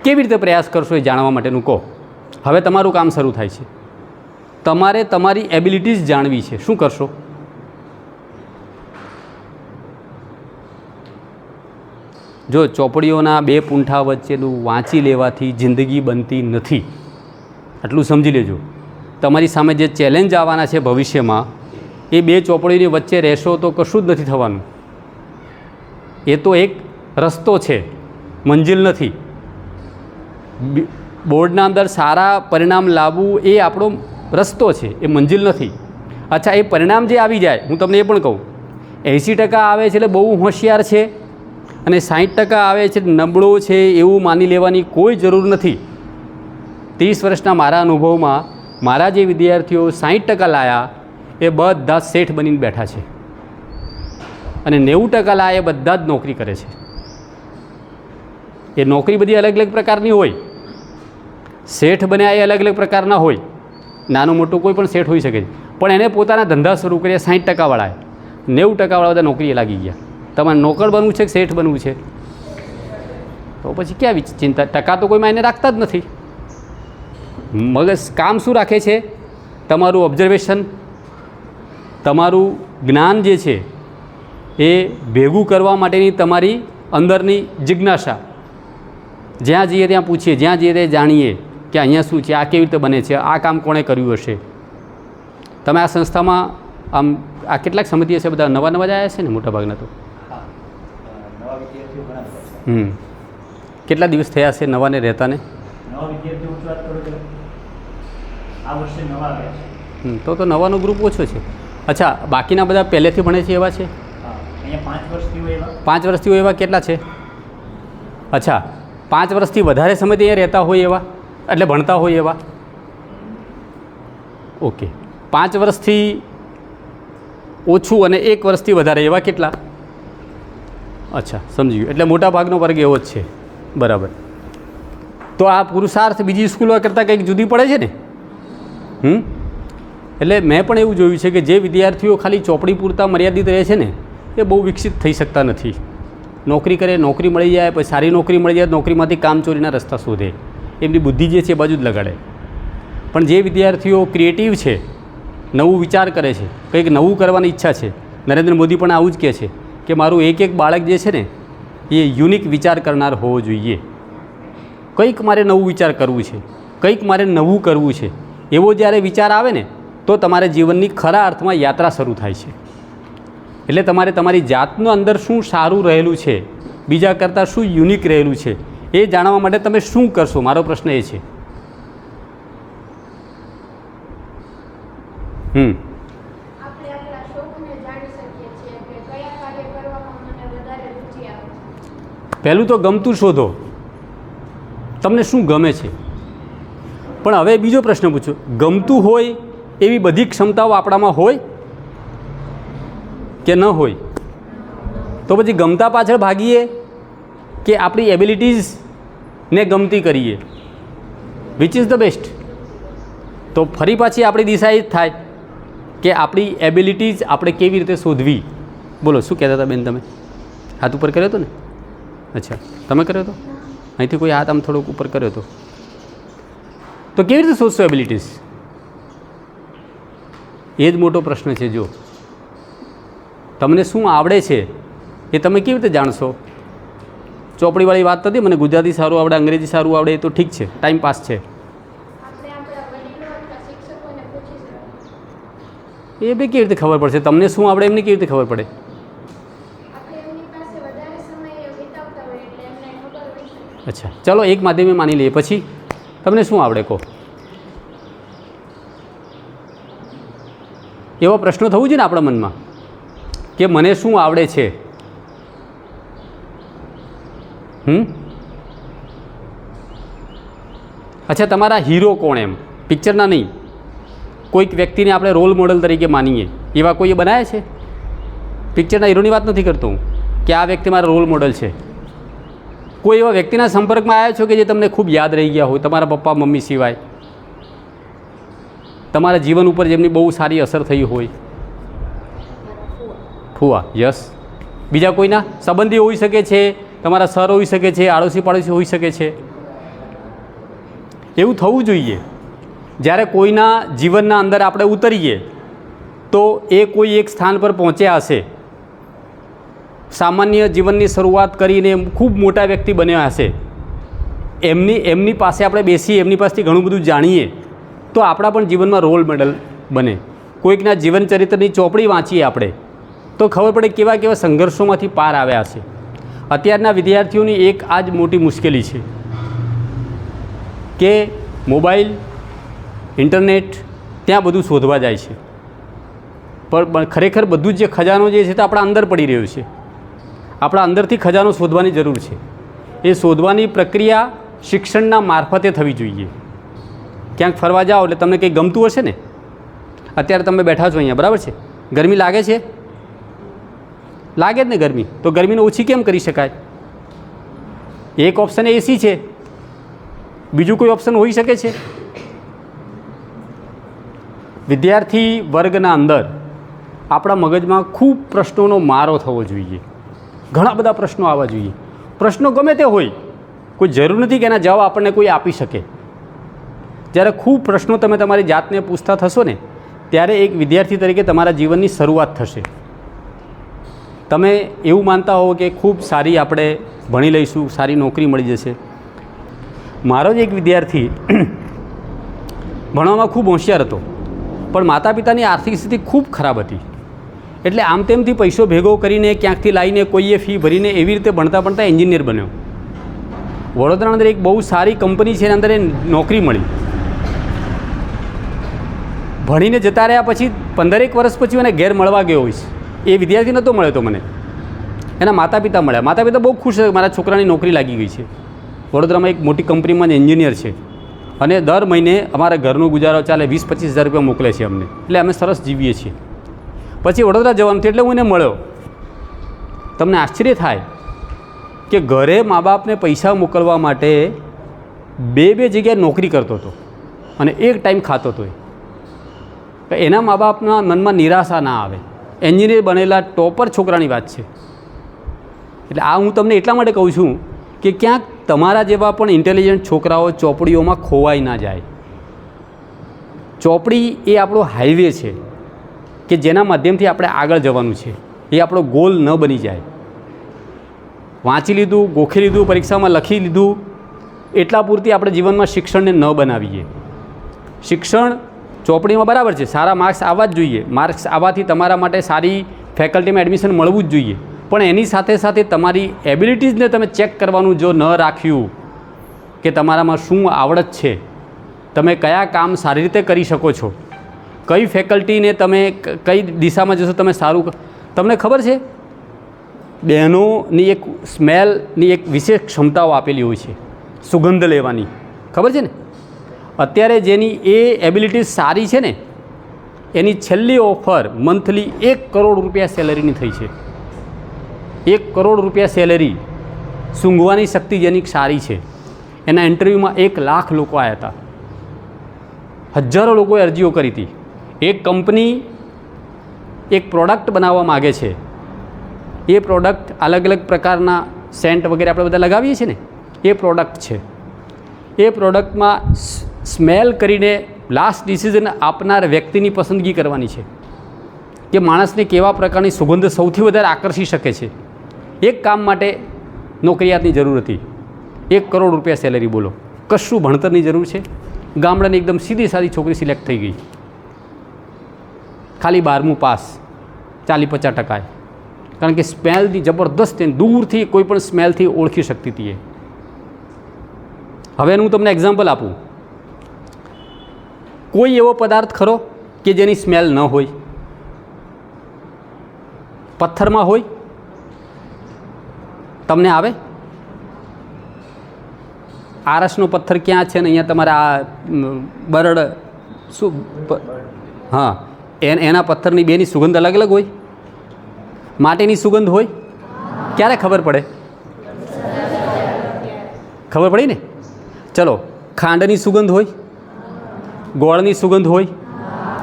[SPEAKER 3] કેવી રીતે પ્રયાસ કરશો એ જાણવા માટેનું કહો હવે તમારું કામ શરૂ થાય છે તમારે તમારી એબિલિટીઝ જાણવી છે શું કરશો જો ચોપડીઓના 2 પૂંઠા વચ્ચેનું વાંચી લેવાથી જિંદગી બનતી નથી આટલું સમજી લેજો તમારી સામે જે ચેલેન્જ આવવાના છે ભવિષ્યમાં એ 2 ચોપડીની વચ્ચે રહેશો તો કશું જ નથી થવાનું
[SPEAKER 4] એ તો એક રસ્તો છે, મંજિલ નથી. બોર્ડના અંદર સારા પરિણામ લાવવું એ આપણો રસ્તો છે, એ મંજિલ નથી. અચ્છા, એ પરિણામ જે આવી જાય, હું તમને એ પણ કહું, 80% આવે છે એટલે બહુ હોશિયાર છે અને 60% આવે છે નબળો છે એવું માની લેવાની કોઈ જરૂર નથી. 30 વર્ષના મારા અનુભવમાં મારા જે વિદ્યાર્થીઓ 60% લાયા એ બધા શેઠ બનીને બેઠા છે અને 90% લાયા એ બધા જ નોકરી કરે છે. એ નોકરી બધી અલગ અલગ પ્રકારની હોય. શેઠ બન્યા એ અલગ અલગ પ્રકારના હોય. નાનું મોટું કોઈ પણ શેઠ હોઈ શકે છે, પણ એને પોતાના ધંધા શરૂ કર્યા 60% વાળાએ. 90% વાળા બધા નોકરીએ લાગી ગયા. તમારે નોકર બનવું છે કે શેઠ બનવું છે? તો પછી ક્યાં ચિંતા? ટકા તો કોઈ માયને રાખતા જ નથી. મગજ કામ શું રાખે છે? તમારું ઓબ્ઝર્વેશન, તમારું જ્ઞાન જે છે એ ભેગું કરવા માટેની તમારી અંદરની જિજ્ઞાસા. જ્યાં જઈએ ત્યાં પૂછીએ, જ્યાં જઈએ ત્યાં જાણીએ કે અહીંયા શું છે, આ કેવી રીતે બને છે, આ કામ કોણે કર્યું હશે. તમે આ સંસ્થામાં આમ આ કેટલાક સમિતિ હશે, બધા નવા નવા જ આવ્યા છે ને મોટાભાગના તો? કેટલા દિવસ થયા છે નવાને રહેતાને? તો નવાનો ગ્રુપ ઓછો છે. અચ્છા, બાકીના બધા પહેલેથી ભણે છે એવા છે? 5 વર્ષથી હોય એવા કેટલા છે? અચ્છા, 5 વર્ષથી વધારે સમયથી અહીંયા રહેતા હોય એવા, એટલે ભણતા હોય એવા? ઓકે. 5 વર્ષથી ઓછું અને 1 વર્ષથી વધારે એવા કેટલા? અચ્છા, સમજી ગયું. એટલે મોટા ભાગનો વર્ગ એવો જ છે. બરાબર. તો આ પુરુષાર્થ બીજી સ્કૂલો કરતાં કંઈક જુદી પડે છે ને? એટલે મેં પણ એવું જોયું છે કે જે વિદ્યાર્થીઓ ખાલી ચોપડી પૂરતા મર્યાદિત રહે છે ને એ બહુ વિકસિત થઈ શકતા નથી. નોકરી કરે, નોકરી મળી જાય, પછી સારી નોકરી મળી જાય, નોકરીમાંથી કામચોરીના રસ્તા શોધે, એમની બુદ્ધિ જે છે એ બાજુ જ લગાડે. પણ જે વિદ્યાર્થીઓ ક્રિએટિવ છે, નવું વિચાર કરે છે, કંઈક નવું કરવાની ઈચ્છા છે, નરેન્દ્ર મોદી પણ આવું જ કહે છે કે મારું એક બાળક જે છે ને એ યુનિક વિચાર કરનાર હોવો જોઈએ. કંઈક મારે નવું વિચાર કરવું છે, કંઈક મારે નવું કરવું છે, એવો જ્યારે વિચાર આવે ને તો તમારે જીવનની ખરા અર્થમાં યાત્રા શરૂ થાય છે. એટલે તમારે તમારી જાતનું અંદર શું સારું રહેલું છે, બીજા કરતાં શું યુનિક રહેલું છે એ જાણવા માટે તમે શું કરશો, મારો પ્રશ્ન એ છે. પહેલું તો ગમતું શોધો, તમને શું ગમે છે. પણ હવે બીજો પ્રશ્ન પૂછો, ગમતું હોય એવી બધી ક્ષમતાઓ આપણામાં હોય કે ન હોય? તો પછી ગમતા પાછળ ભાગીએ કે આપણી એબિલિટીઝને ગમતી કરીએ? Which is the best? તો ફરી પાછી આપણી દિશા એ જ થાય કે આપણી એબિલિટીઝ આપણે કેવી રીતે શોધવી. બોલો, શું કહેતા હતા બેન તમે? હાથ ઉપર કર્યો હતો ને? અચ્છા, તમે કર્યો હતો? અહીંથી કોઈ હાથ આમ થોડોક ઉપર કર્યો હતો. તો કેવી રીતે શોધશો એબિલિટીઝ? એ જ મોટો પ્રશ્ન છે. જો તમને શું આવડે છે એ તમે કેવી રીતે જાણશો? ચોપડીવાળી વાત નથી, મને ગુજરાતી સારું આવડે, અંગ્રેજી સારું આવડે, એ તો ઠીક છે, ટાઈમ પાસ છે. એ બી કેવી રીતે ખબર પડશે? તમને શું આવડે એમને કેવી રીતે ખબર પડે? અચ્છા, ચાલો એક માધ્યમે માની લઈએ, પછી તમને શું આવડે કહો? એવો પ્રશ્ન થવું જોઈએ ને આપણા મનમાં કે મને શું આવડે છે. અચ્છા, તમારા હીરો કોણ? એમ પિક્ચરના નહીં, કોઈક વ્યક્તિને આપણે રોલ મોડલ તરીકે માનીએ, એવા કોઈએ બનાવ્યા છે? પિક્ચરના હીરોની વાત નથી કરતો હું કે આ વ્યક્તિ મારા રોલ મોડલ છે. કોઈ એવા વ્યક્તિના સંપર્કમાં આવ્યા છો કે જે તમને ખૂબ યાદ રહી ગયા હોય, તમારા પપ્પા મમ્મી સિવાય? તમારા જીવન ઉપર જેમની બહુ સારી અસર થઈ હોય? ફુવા, યસ. બીજા કોઈના સંબંધી હોઈ શકે છે, તમારા સર હોઈ શકે છે, આડોશી પાડોશી હોઈ શકે છે. એવું થવું જોઈએ. જ્યારે કોઈના જીવનના અંદર આપણે ઉતરીએ તો એ કોઈ એક સ્થાન પર પહોંચ્યા હશે, સામાન્ય જીવનની શરૂઆત કરીને ખૂબ મોટા વ્યક્તિ બન્યા હશે, એમની પાસે આપણે બેસીએ, એમની પાસેથી ઘણું બધું જાણીએ તો આપણા પણ જીવનમાં રોલ મોડલ બને. કોઈકના જીવન ચરિત્રની ચોપડી વાંચીએ આપણે તો ખબર પડે કેવા કેવા સંઘર્ષોમાંથી પાર આવ્યા હશે. અત્યારના વિદ્યાર્થીઓની એક આ જ મોટી મુશ્કેલી છે કે મોબાઈલ, ઇન્ટરનેટ ત્યાં બધું શોધવા જાય છે, પણ ખરેખર બધું જ જે ખજાનો જે છે તે આપણા અંદર પડી રહ્યો છે. આપણા અંદરથી ખજાનો શોધવાની જરૂર છે. એ શોધવાની પ્રક્રિયા શિક્ષણના મારફતે થવી જોઈએ. ક્યાંક ફરવા જાઓ એટલે તમને કંઈ ગમતું હશે ને. અત્યારે તમે બેઠા છો અહીંયા, બરાબર છે, ગરમી લાગે છે? લાગે જ ને ગરમી. તો ગરમીને ઓછી કેમ કરી શકાય? એક ઓપ્શન એસી છે, બીજું કોઈ ઓપ્શન હોઈ શકે છે? વિદ્યાર્થી વર્ગના અંદર આપણા મગજમાં ખૂબ પ્રશ્નોનો મારો થવો જોઈએ. ઘણા બધા પ્રશ્નો આવવા જોઈએ. પ્રશ્નો ગમે તે હોય, કોઈ જરૂર નથી કે એના જવાબ આપણને કોઈ આપી શકે. જ્યારે ખૂબ પ્રશ્નો તમે તમારી જાતને પૂછતા થશો ને, ત્યારે એક વિદ્યાર્થી તરીકે તમારા જીવનની શરૂઆત થશે. તમે એવું માનતા હો કે ખૂબ સારી આપણે ભણી લઈશું, સારી નોકરી મળી જશે. મારો જ એક વિદ્યાર્થી ભણવામાં ખૂબ હોશિયાર હતો, પણ માતા પિતાની આર્થિક સ્થિતિ ખૂબ ખરાબ હતી. એટલે આમ તેમથી પૈસો ભેગો કરીને ક્યાંકથી લાવીને કોઈએ ફી ભરીને એવી રીતે ભણતા ભણતા એન્જિનિયર બન્યો. વડોદરાની અંદર એક બહુ સારી કંપની છે, એના અંદર નોકરી મળી. ભણીને જતા રહ્યા પછી 15 વર્ષ પછી મને ઘેર મળવા ગયો હોઈશ. એ વિદ્યાર્થી નહોતો મળ્યો તો મને એના માતા પિતા મળ્યા. માતા પિતા બહુ ખુશ છે, મારા છોકરાની નોકરી લાગી ગઈ છે. વડોદરામાં એક મોટી કંપનીમાં એન્જિનિયર છે અને દર મહિને અમારા ઘરનો ગુજારો ચાલે 20-25 હજાર રૂપિયા મોકલે છે અમને. એટલે અમે સરસ જીવીએ છીએ. પછી વડોદરા જવાનું થયું એટલે હું એને મળ્યો. તમને આશ્ચર્ય થાય કે ઘરે મા બાપને પૈસા મોકલવા માટે બે જગ્યાએ નોકરી કરતો હતો અને એક ટાઈમ ખાતો હતો. એના મા બાપના મનમાં નિરાશા ના આવે. એન્જિનિયર બનેલા ટોપર છોકરાની વાત છે. એટલે આ હું તમને એટલા માટે કહું છું કે ક્યાંક તમારા જેવા પણ ઇન્ટેલિજન્ટ છોકરાઓ ચોપડીઓમાં ખોવાઈ ના જાય. ચોપડી એ આપણો હાઈવે છે કે જેના માધ્યમથી આપણે આગળ જવાનું છે. એ આપણો ગોલ ન બની જાય. વાંચી લીધું, ગોખી લીધું, પરીક્ષામાં લખી લીધું, એટલા પૂરતી આપણે જીવનમાં શિક્ષણને ન બનાવીએ. શિક્ષણ ચોપડીમાં બરાબર છે, સારા માર્ક્સ આવવા જ જોઈએ. માર્ક્સ આવવાથી તમારા માટે સારી ફેકલ્ટીમાં એડમિશન મળવું જ જોઈએ. પણ એની સાથે સાથે તમારી એબિલિટીઝને તમે ચેક કરવાનું જો ન રાખ્યું કે તમારામાં શું આવડત છે, તમે કયા કામ સારી રીતે કરી શકો છો, કઈ ફેકલ્ટીને તમે કઈ દિશામાં જશો તમે સારું. તમને ખબર છે બહેનોની એક સ્મેલની એક વિશેષ ક્ષમતાઓ આપેલી હોય છે, સુગંધ લેવાની. ખબર છે ને? અત્યારે જેની એ એબિલિટી સારી છે ને, એની છેલ્લી ઓફર મંથલી 1 કરોડ રૂપિયા સેલેરીની થઈ છે. 1 કરોડ રૂપિયા સેલેરી. સૂંઘવાની શક્તિ જેની સારી છે, એના ઇન્ટરવ્યૂમાં 1 લાખ લોકો આવ્યા હતા. હજારો લોકોએ અરજીઓ કરી હતી. એક કંપની એક પ્રોડક્ટ બનાવવા માગે છે. એ પ્રોડક્ટ અલગ અલગ પ્રકારના સેન્ટ વગેરે આપણે બધા લગાવીએ છીએ ને, એ પ્રોડક્ટ છે. એ પ્રોડક્ટમાં સ્મેલ કરીને લાસ્ટ ડિસિઝન આપનાર વ્યક્તિની પસંદગી કરવાની છે કે માણસને કેવા પ્રકારની સુગંધ સૌથી વધારે આકર્ષી શકે છે. એક કામ માટે નોકરિયાતની જરૂર હતી. 1 કરોડ રૂપિયા સેલેરી. બોલો, કશું ભણતરની જરૂર છે? ગામડાની એકદમ સીધી સાદી છોકરી સિલેક્ટ થઈ ગઈ. ખાલી 12મું પાસ, 40-50%. કારણ કે સ્મેલની જબરદસ્ત, દૂરથી કોઈ પણ સ્મેલથી ઓળખી શકતી હતી એ. હવે હું તમને એક્ઝામ્પલ આપું. કોઈ એવો પદાર્થ ખરો કે જેની સ્મેલ ન હોય? પથ્થરમાં હોય? તમને આવે? આરસનો પથ્થર ક્યાં છે ને અહીંયા તમારે આ બરડ શું, હા, એના પથ્થરની બેની સુગંધ અલગ અલગ હોય? માટીની સુગંધ હોય? ક્યારે ખબર પડે? ખબર પડી ને? ચલો, ખાંડની સુગંધ હોય? ગોળની સુગંધ હોય?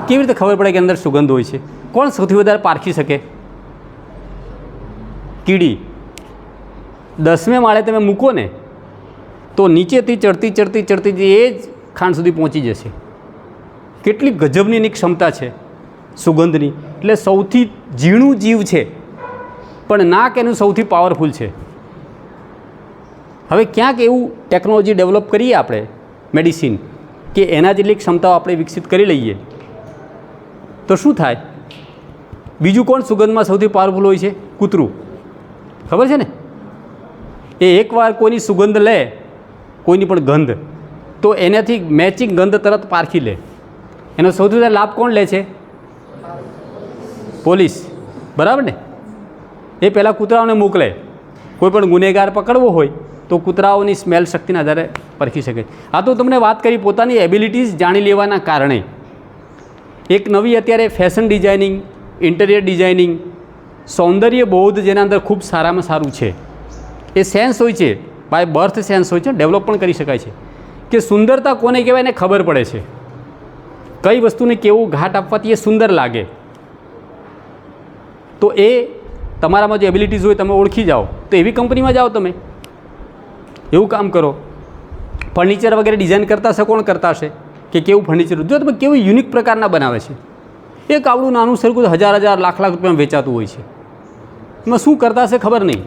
[SPEAKER 4] કેવી રીતે ખબર પડે કે અંદર સુગંધ હોય છે? કોણ સૌથી વધારે પારખી શકે? કીડી. 10મે માળે તમે મૂકો ને તો નીચેથી ચડતી ચડતી ચડતી એ જ ખાંડ સુધી પહોંચી જશે. કેટલી ગજબની એની ક્ષમતા છે સુગંધની. એટલે સૌથી ઝીણું જીવ છે, પણ નાક એનું સૌથી પાવરફુલ છે. હવે ક્યાંક એવું ટેકનોલોજી ડેવલપ કરીએ આપણે, મેડિસિન, કે એના જેટલી ક્ષમતાઓ આપણે વિકસિત કરી લઈએ તો શું થાય? બીજું કોણ સુગંધમાં સૌથી પાવરફુલ હોય છે? કૂતરું. ખબર છે ને? એ એકવાર કોઈની સુગંધ લે, કોઈની પણ ગંધ, તો એનાથી મેચિંગ ગંધ તરત પારખી લે. એનો સૌથી વધારે લાભ કોણ લે છે? પોલીસ, બરાબર ને? એ પહેલાં કૂતરાઓને મોકલે. કોઈ પણ ગુનેગાર પકડવો હોય તો કૂતરાઓની સ્મેલ શક્તિના આધારે પરખી શકે. આ તો તમને વાત કરી પોતાની એબિલિટીઝ જાણી લેવાના કારણે. એક નવી અત્યારે ફેશન ડિઝાઇનિંગ, ઇન્ટિરિયર ડિઝાઇનિંગ, સૌંદર્ય બોધ જેના અંદર ખૂબ સારામાં સારું છે. એ સેન્સ હોય છે, બાય બર્થ સેન્સ હોય છે, ડેવલપ પણ કરી શકાય છે કે સુંદરતા કોને કહેવાય એને ખબર પડે છે. કઈ વસ્તુને કેવું ઘાટ આપવાથી એ સુંદર લાગે. તો એ તમારામાં જે એબિલિટીઝ હોય તમે ઓળખી જાઓ તો એવી કંપનીમાં જાઓ, તમે એવું કામ કરો. ફર્નિચર વગેરે ડિઝાઇન કરતા હશે, કોણ કરતા હશે કે કેવું ફર્નિચર, જો તમે કેવું યુનિક પ્રકારના બનાવે છે. એક આવડું નાનું સરખું હજાર લાખ રૂપિયામાં વેચાતું હોય છે. એમાં શું કરતા હશે ખબર નહીં.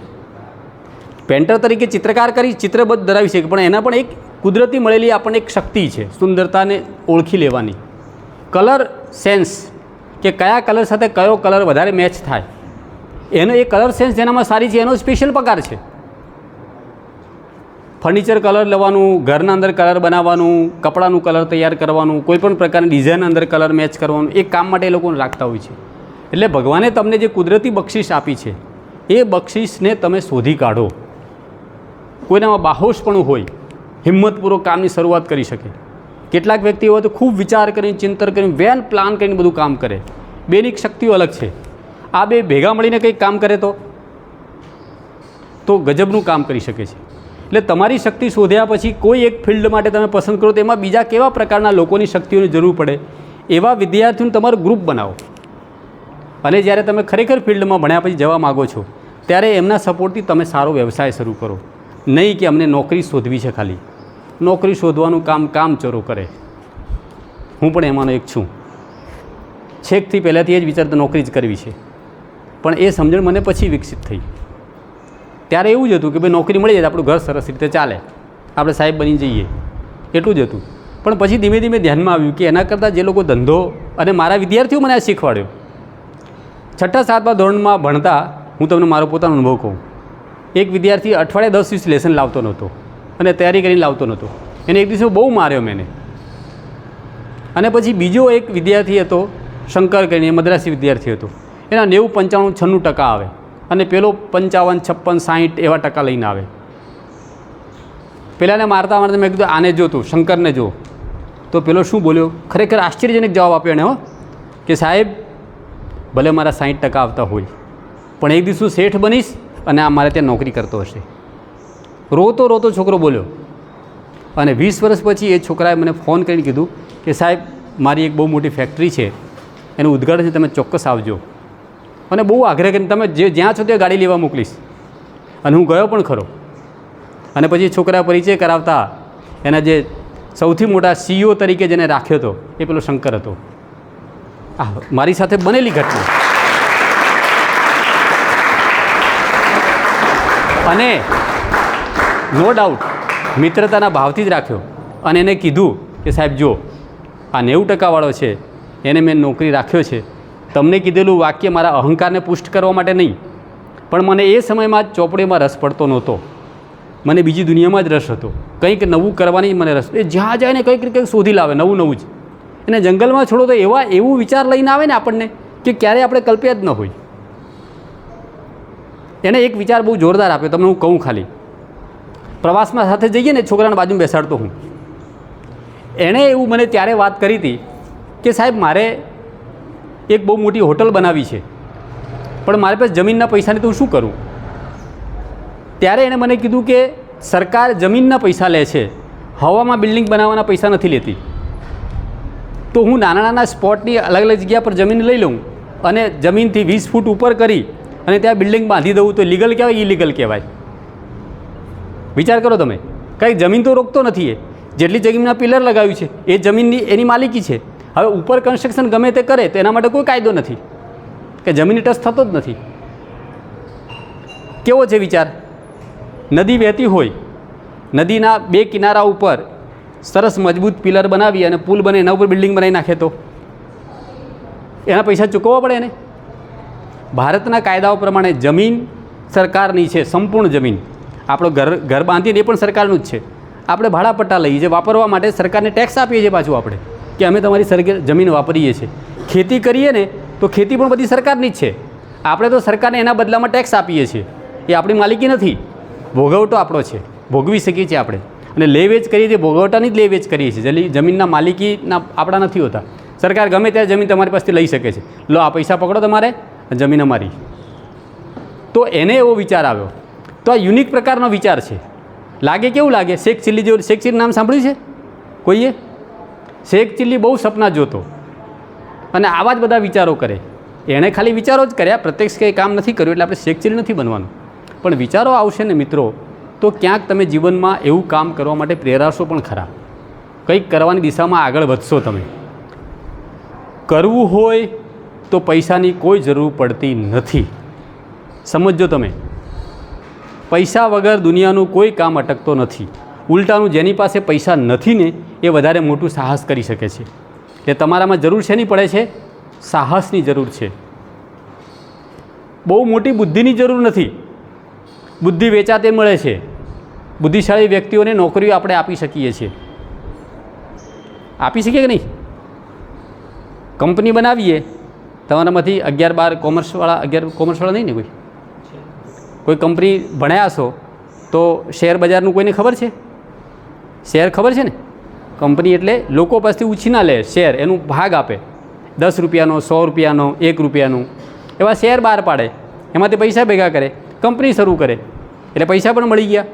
[SPEAKER 4] પેન્ટર તરીકે ચિત્રકાર કરી ચિત્ર ધરાવી શકે, પણ એના પણ એક કુદરતી મળેલી આપણને એક શક્તિ છે સુંદરતાને ઓળખી લેવાની. કલર સેન્સ, કે કયા કલર સાથે કયો કલર વધારે મેચ થાય, એનો એ કલર સેન્સ જેનામાં સારી છે એનો સ્પેશિયલ પગાર છે. ફર્નિચર કલર લેવાનું, ઘરના અંદર કલર બનાવવાનું, કપડાનું કલર તૈયાર કરવાનું, કોઈપણ પ્રકારની ડિઝાઇન અંદર કલર મેચ કરવાનું, એ કામ માટે એ લોકોને રાખતા હોય છે. એટલે ભગવાને તમને જે કુદરતી બક્ષિસ આપી છે એ બક્ષિસને તમે શોધી કાઢો. કોઈનામાં બાહોશપણું હોય, હિંમતપૂર્વક કામની શરૂઆત કરી શકે. કેટલાક વ્યક્તિઓ હોય તો ખૂબ વિચાર કરીને, ચિંતન કરીને, વેલ પ્લાન કરીને બધું કામ કરે. બેની શક્તિઓ અલગ છે. આ બે ભેગા મળીને કંઈક કામ કરે તો ગજબનું કામ કરી શકે છે. એટલે તમારી શક્તિ શોધ્યા પછી કોઈ એક ફિલ્ડ માટે તમે પસંદ કરો તો એમાં બીજા કેવા પ્રકારના લોકોની શક્તિઓની જરૂર પડે એવા વિદ્યાર્થીઓનું તમારું ગ્રુપ બનાવો. અને જ્યારે તમે ખરેખર ફિલ્ડમાં ભણ્યા પછી જવા માગો છો ત્યારે એમના સપોર્ટથી તમે સારો વ્યવસાય શરૂ કરો. નહીં કે અમને નોકરી શોધવી છે, ખાલી નોકરી શોધવાનું કામ ચોરો કરે. હું પણ એમાંનો એક છું. છેકથી પહેલાંથી એ જ વિચારતો નોકરી જ કરવી છે, પણ એ સમજણ મને પછી વિકસિત થઈ. ત્યારે એવું જ હતું કે ભાઈ નોકરી મળી જાય આપણું ઘર સરસ રીતે ચાલે, આપણે સાહેબ બની જઈએ, એટલું જ હતું. પણ પછી ધીમે ધીમે ધ્યાનમાં આવ્યું કે એના કરતાં જે લોકો ધંધો, અને મારા વિદ્યાર્થીઓ મને આ શીખવાડ્યો. 6ઠા 7મા ધોરણમાં ભણતા હું તમને મારો પોતાનો અનુભવ કહું. એક વિદ્યાર્થી અઠવાડિયે 10-20 લેસન લાવતો નહોતો અને તૈયારી કરીને લાવતો નહોતો. એને એક દિવસે બહુ માર્યો મેને. અને પછી બીજો એક વિદ્યાર્થી હતો, શંકર કરીને, મદ્રાસી વિદ્યાર્થી હતો. એના 90, 95, 96% આવે અને પેલો 55, 56, 60 એવા ટકા લઈને આવે. પેલાને મારતા મારતા મેં કીધું આને જો, તું શંકરને જો. તો પેલો શું બોલ્યો, ખરેખર આશ્ચર્યજનક જવાબ આપ્યો એને, કે સાહેબ ભલે મારા 60% આવતા હોય, પણ એક દિવસ હું શેઠ બનીશ અને આ મારે ત્યાં નોકરી કરતો હશે. રોતો રોતો છોકરો બોલ્યો. અને 20 વર્ષ પછી એ છોકરાએ મને ફોન કરીને કીધું કે સાહેબ મારી એક બહુ મોટી ફેક્ટરી છે, એનું ઉદ્ઘાટન છે, તમે ચોક્કસ આવજો. અને બહુ આગ્રહ કરીને તમે જ્યાં છો ત્યાં ગાડી લેવા મોકલીશ. અને હું ગયો પણ ખરો. અને પછી છોકરા પરિચય કરાવતા એના જે સૌથી મોટા CEO તરીકે જેને રાખ્યો હતો એ પેલો શંકર હતો. આ મારી સાથે બનેલી ઘટના. અને નો ડાઉટ મિત્રતાના ભાવથી જ રાખ્યો. અને એને કીધું કે સાહેબ જો આ 90%વાળો છે, એને મેં નોકરી રાખ્યો છે. તમને કીધેલું વાક્ય મારા અહંકારને પુષ્ટ કરવા માટે નહીં, પણ મને એ સમયમાં જ ચોપડીમાં રસ પડતો નહોતો. મને બીજી દુનિયામાં જ રસ હતો, કંઈક નવું કરવાની મને રસ. એ જ્યાં જાય ને કંઈક શોધી લાવે, નવું જ. એને જંગલમાં છોડો તો એવું વિચાર લઈને આવે ને આપણને કે ક્યારેય આપણે કલ્પ્યા જ ન હોય. એને એક વિચાર બહુ જોરદાર આપ્યો, તમને હું કહું ખાલી. પ્રવાસમાં સાથે જઈએ ને, છોકરાને બાજુમાં બેસાડતો હું. એણે એવું મને ત્યારે વાત કરી હતી કે સાહેબ મારે એક બહુ મોટી હોટલ બનાવી છે, પણ મારી પાસે જમીનના પૈસા નથી, તો હું શું કરું? ત્યારે એણે મને કીધું કે સરકાર જમીનના પૈસા લે છે, હવામાં બિલ્ડિંગ બનાવવાના પૈસા નથી લેતી. તો હું નાના સ્પોટની અલગ અલગ જગ્યા પર જમીન લઈ લઉં અને જમીનથી 20 ફૂટ ઉપર કરી અને ત્યાં બિલ્ડિંગ બાંધી દઉં તો લીગલ કહેવાય, ઇલીગલ કહેવાય? વિચાર કરો તમે. કંઈ જમીન તો રોકતો નથી. એ જેટલી જમીનના પિલર લગાવ્યું છે એ જમીનની એની માલિકી છે. હવે ઉપર કન્સ્ટ્રક્શન ગમે તે કરે તો એના માટે કોઈ કાયદો નથી કે જમીનની ટચ થતો જ નથી. કેવો છે વિચાર? નદી વહેતી હોય, નદીના 2 કિનારા ઉપર સરસ મજબૂત પિલર બનાવી અને પુલ બને, એના ઉપર બિલ્ડિંગ બનાવી નાખે તો એના પૈસા ચૂકવવા પડે એને. ભારતના કાયદાઓ પ્રમાણે જમીન સરકારની છે, સંપૂર્ણ જમીન. આપણો ઘર બાંધીને એ પણ સરકારનું જ છે. આપણે ભાડા પટ્ટા લઈએ છીએ, વાપરવા માટે સરકારને ટેક્સ આપીએ છીએ પાછું આપણે, કે અમે તમારી જમીન વાપરીએ છીએ. ખેતી કરીએ ને તો ખેતી પણ બધી સરકારની જ છે. આપણે તો સરકારને એના બદલામાં ટેક્સ આપીએ છીએ. એ આપણી માલિકી નથી, ભોગવટો આપણો છે, ભોગવી શકીએ છીએ આપણે. અને લે વેચ કરીએ છીએ, ભોગવટાની જ લે વેચ કરીએ છીએ. જમીનના માલિકીના આપણા નથી હોતા. સરકાર ગમે ત્યારે જમીન તમારી પાસેથી લઈ શકે છે. લો આ પૈસા પકડો તમારે, જમીન અમારી. તો એને એવો વિચાર આવ્યો. તો આ યુનિક પ્રકારનો વિચાર છે. લાગે કેવું લાગે? શેખ ચિલ્લી જેવું. શેખ ચિલ્લી નામ સાંભળ્યું છે કોઈએ? શેખ ચિલ્લી બહુ સપના જોતો અને આવા જ બધા વિચારો કરે. એણે ખાલી વિચારો જ કર્યા, પ્રત્યક્ષ કંઈ કામ નથી કર્યું, એટલે આપણે શેખ ચિલ્લી નથી બનવાનું. પણ વિચારો આવશે ને મિત્રો, તો ક્યાંક તમે જીવનમાં એવું કામ કરવા માટે પ્રેરાશો પણ ખરા. કંઈક કરવાની દિશામાં આગળ વધશો. તમે કરવું હોય તો પૈસાની કોઈ જરૂર પડતી નથી. સમજજો તમે, પૈસા વગર દુનિયાનું કોઈ કામ અટકતો નથી. ઉલટાનું જેની પાસે પૈસા નથી ને એ વધારે મોટું સાહસ કરી શકે છે. એટલે તમારામાં જરૂર શેની પડે છે? સાહસની જરૂર છે. બહુ મોટી બુદ્ધિની જરૂર નથી. બુદ્ધિ વેચાતે મળે છે. બુદ્ધિશાળી વ્યક્તિઓને નોકરીઓ આપણે આપી શકીએ છીએ. આપી શકીએ કે નહીં? કંપની બનાવીએ, તમારામાંથી 11-12 કોમર્સવાળા, 11 કોમર્સવાળા નહીં ને કોઈ કંપની ભણ્યા હશો તો શેર બજારનું કોઈને ખબર છે? શેર ખબર છે ને? કંપની એટલે લોકો પાસેથી ઉછીના લે શેર, એનું ભાગ આપે. 10 રૂપિયાનો, 100 રૂપિયાનો, 1 રૂપિયાનું એવા શેર બહાર પાડે, એમાંથી પૈસા ભેગા કરે, કંપની શરૂ કરે. એટલે પૈસા પણ મળી ગયા,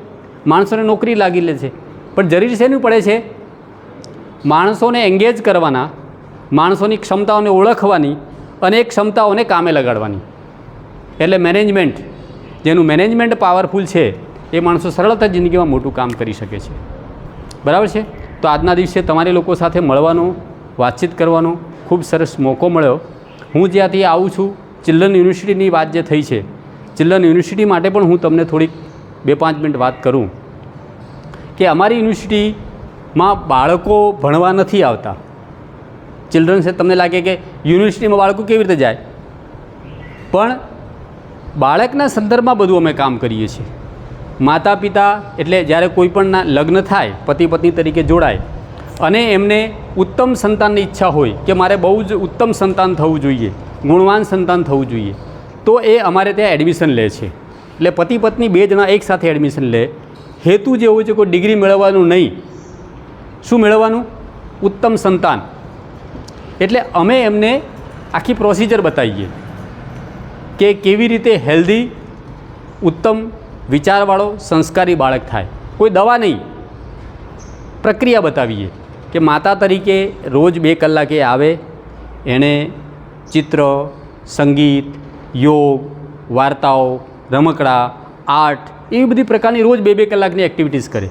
[SPEAKER 4] માણસોને નોકરી લાગી લે છે. પણ જરૂરી શેનું પડે છે? માણસોને એંગેજ કરવાના, માણસોની ક્ષમતાઓને ઓળખવાની અને એ ક્ષમતાઓને કામે લગાડવાની. એટલે મેનેજમેન્ટ, જેનું મેનેજમેન્ટ પાવરફુલ છે એ માણસો સરળતા જિંદગીમાં મોટું કામ કરી શકે છે. બરાબર છે? તો આજના દિવસે તમારી લોકો સાથે મળવાનો, વાતચીત કરવાનો ખૂબ સરસ મોકો મળ્યો. હું જ્યાંથી આવું છું, ચિલ્ડ્રન યુનિવર્સિટીની વાત જે થઈ છે, ચિલ્ડ્રન યુનિવર્સિટી માટે પણ હું તમને થોડીક 2-5 મિનિટ વાત કરું કે અમારી યુનિવર્સિટીમાં બાળકો ભણવા નથી આવતા. ચિલ્ડ્રન છે, તમને લાગે કે યુનિવર્સિટીમાં બાળકો કેવી રીતે જાય? પણ બાળકના સંદર્ભમાં બધું અમે કામ કરીએ છીએ. માતા પિતા એટલે જ્યારે કોઈ પણના લગ્ન થાય, પતિ પત્ની તરીકે જોડાય અને એમને ઉત્તમ સંતાનની ઈચ્છા હોય કે મારે બહુ જ ઉત્તમ સંતાન થવું જોઈએ, ગુણવાન સંતાન થવું જોઈએ, તો એ અમારે ત્યાં એડમિશન લે છે. એટલે પતિ પત્ની 2 જણા એકસાથે એડમિશન લે. હેતુ જે હોય છે કોઈ ડિગ્રી મેળવવાનું નહીં. શું મેળવવાનું? ઉત્તમ સંતાન. એટલે અમે એમને આખી પ્રોસિજર બતાવીએ કે કેવી રીતે હેલ્ધી, ઉત્તમ વિચારવાળો, સંસ્કારી બાળક થાય. કોઈ દવા નહીં, પ્રક્રિયા બતાવીએ કે માતા તરીકે રોજ 2 કલાકે આવે, એણે ચિત્ર, સંગીત, યોગ, વાર્તાઓ, રમકડા, આર્ટ એવી બધી પ્રકારની રોજ 2-2 કલાકની એક્ટિવિટીઝ કરે.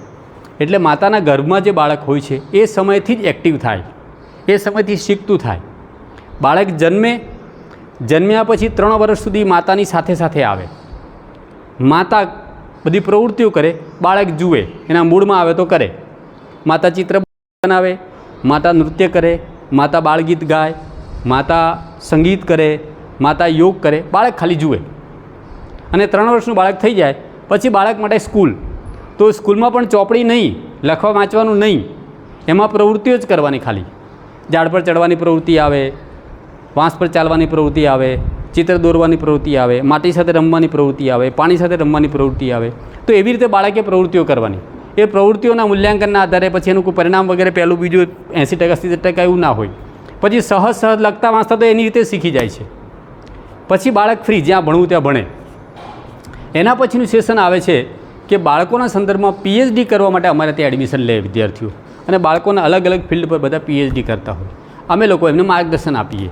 [SPEAKER 4] એટલે માતાના ગર્ભમાં જે બાળક હોય છે એ સમયથી જ એક્ટિવ થાય, એ સમયથી શીખતું થાય. બાળક જન્મ્યા પછી 3 વર્ષ સુધી માતાની સાથે સાથે આવે. માતા બધી પ્રવૃત્તિઓ કરે, બાળક જુએ, એના મૂળમાં આવે તો કરે. માતા ચિત્ર બનાવે, માતા નૃત્ય કરે, માતા બાળગીત ગાય, માતા સંગીત કરે, માતા યોગ કરે, બાળક ખાલી જુએ. અને 3 વર્ષનું બાળક થઈ જાય પછી બાળક માટે સ્કૂલ. તો સ્કૂલમાં પણ ચોપડી નહીં, લખવા વાંચવાનું નહીં, એમાં પ્રવૃત્તિઓ જ કરવાની. ખાલી ઝાડ પર ચડવાની પ્રવૃત્તિ આવે, વાંસ પર ચાલવાની પ્રવૃત્તિ આવે, ચિત્ર દોરવાની પ્રવૃત્તિ આવે, માટી સાથે રમવાની પ્રવૃત્તિ આવે, પાણી સાથે રમવાની પ્રવૃત્તિ આવે. તો એવી રીતે બાળકે પ્રવૃત્તિઓ કરવાની. એ પ્રવૃત્તિઓના મૂલ્યાંકનના આધારે પછી એનું કોઈ પરિણામ વગેરે પહેલું બીજું 80% 70% એવું ના હોય. પછી સહજ લખતા વાંચતા તો એની રીતે શીખી જાય છે. પછી બાળક ફ્રી, જ્યાં ભણવું ત્યાં ભણે. એના પછીનું સેશન આવે છે કે બાળકોના સંદર્ભમાં PhD કરવા માટે અમારે ત્યાં એડમિશન લે વિદ્યાર્થીઓ. અને બાળકોના અલગ અલગ ફિલ્ડ પર બધા PhD કરતા હોય. અમે લોકો એમને માર્ગદર્શન આપીએ.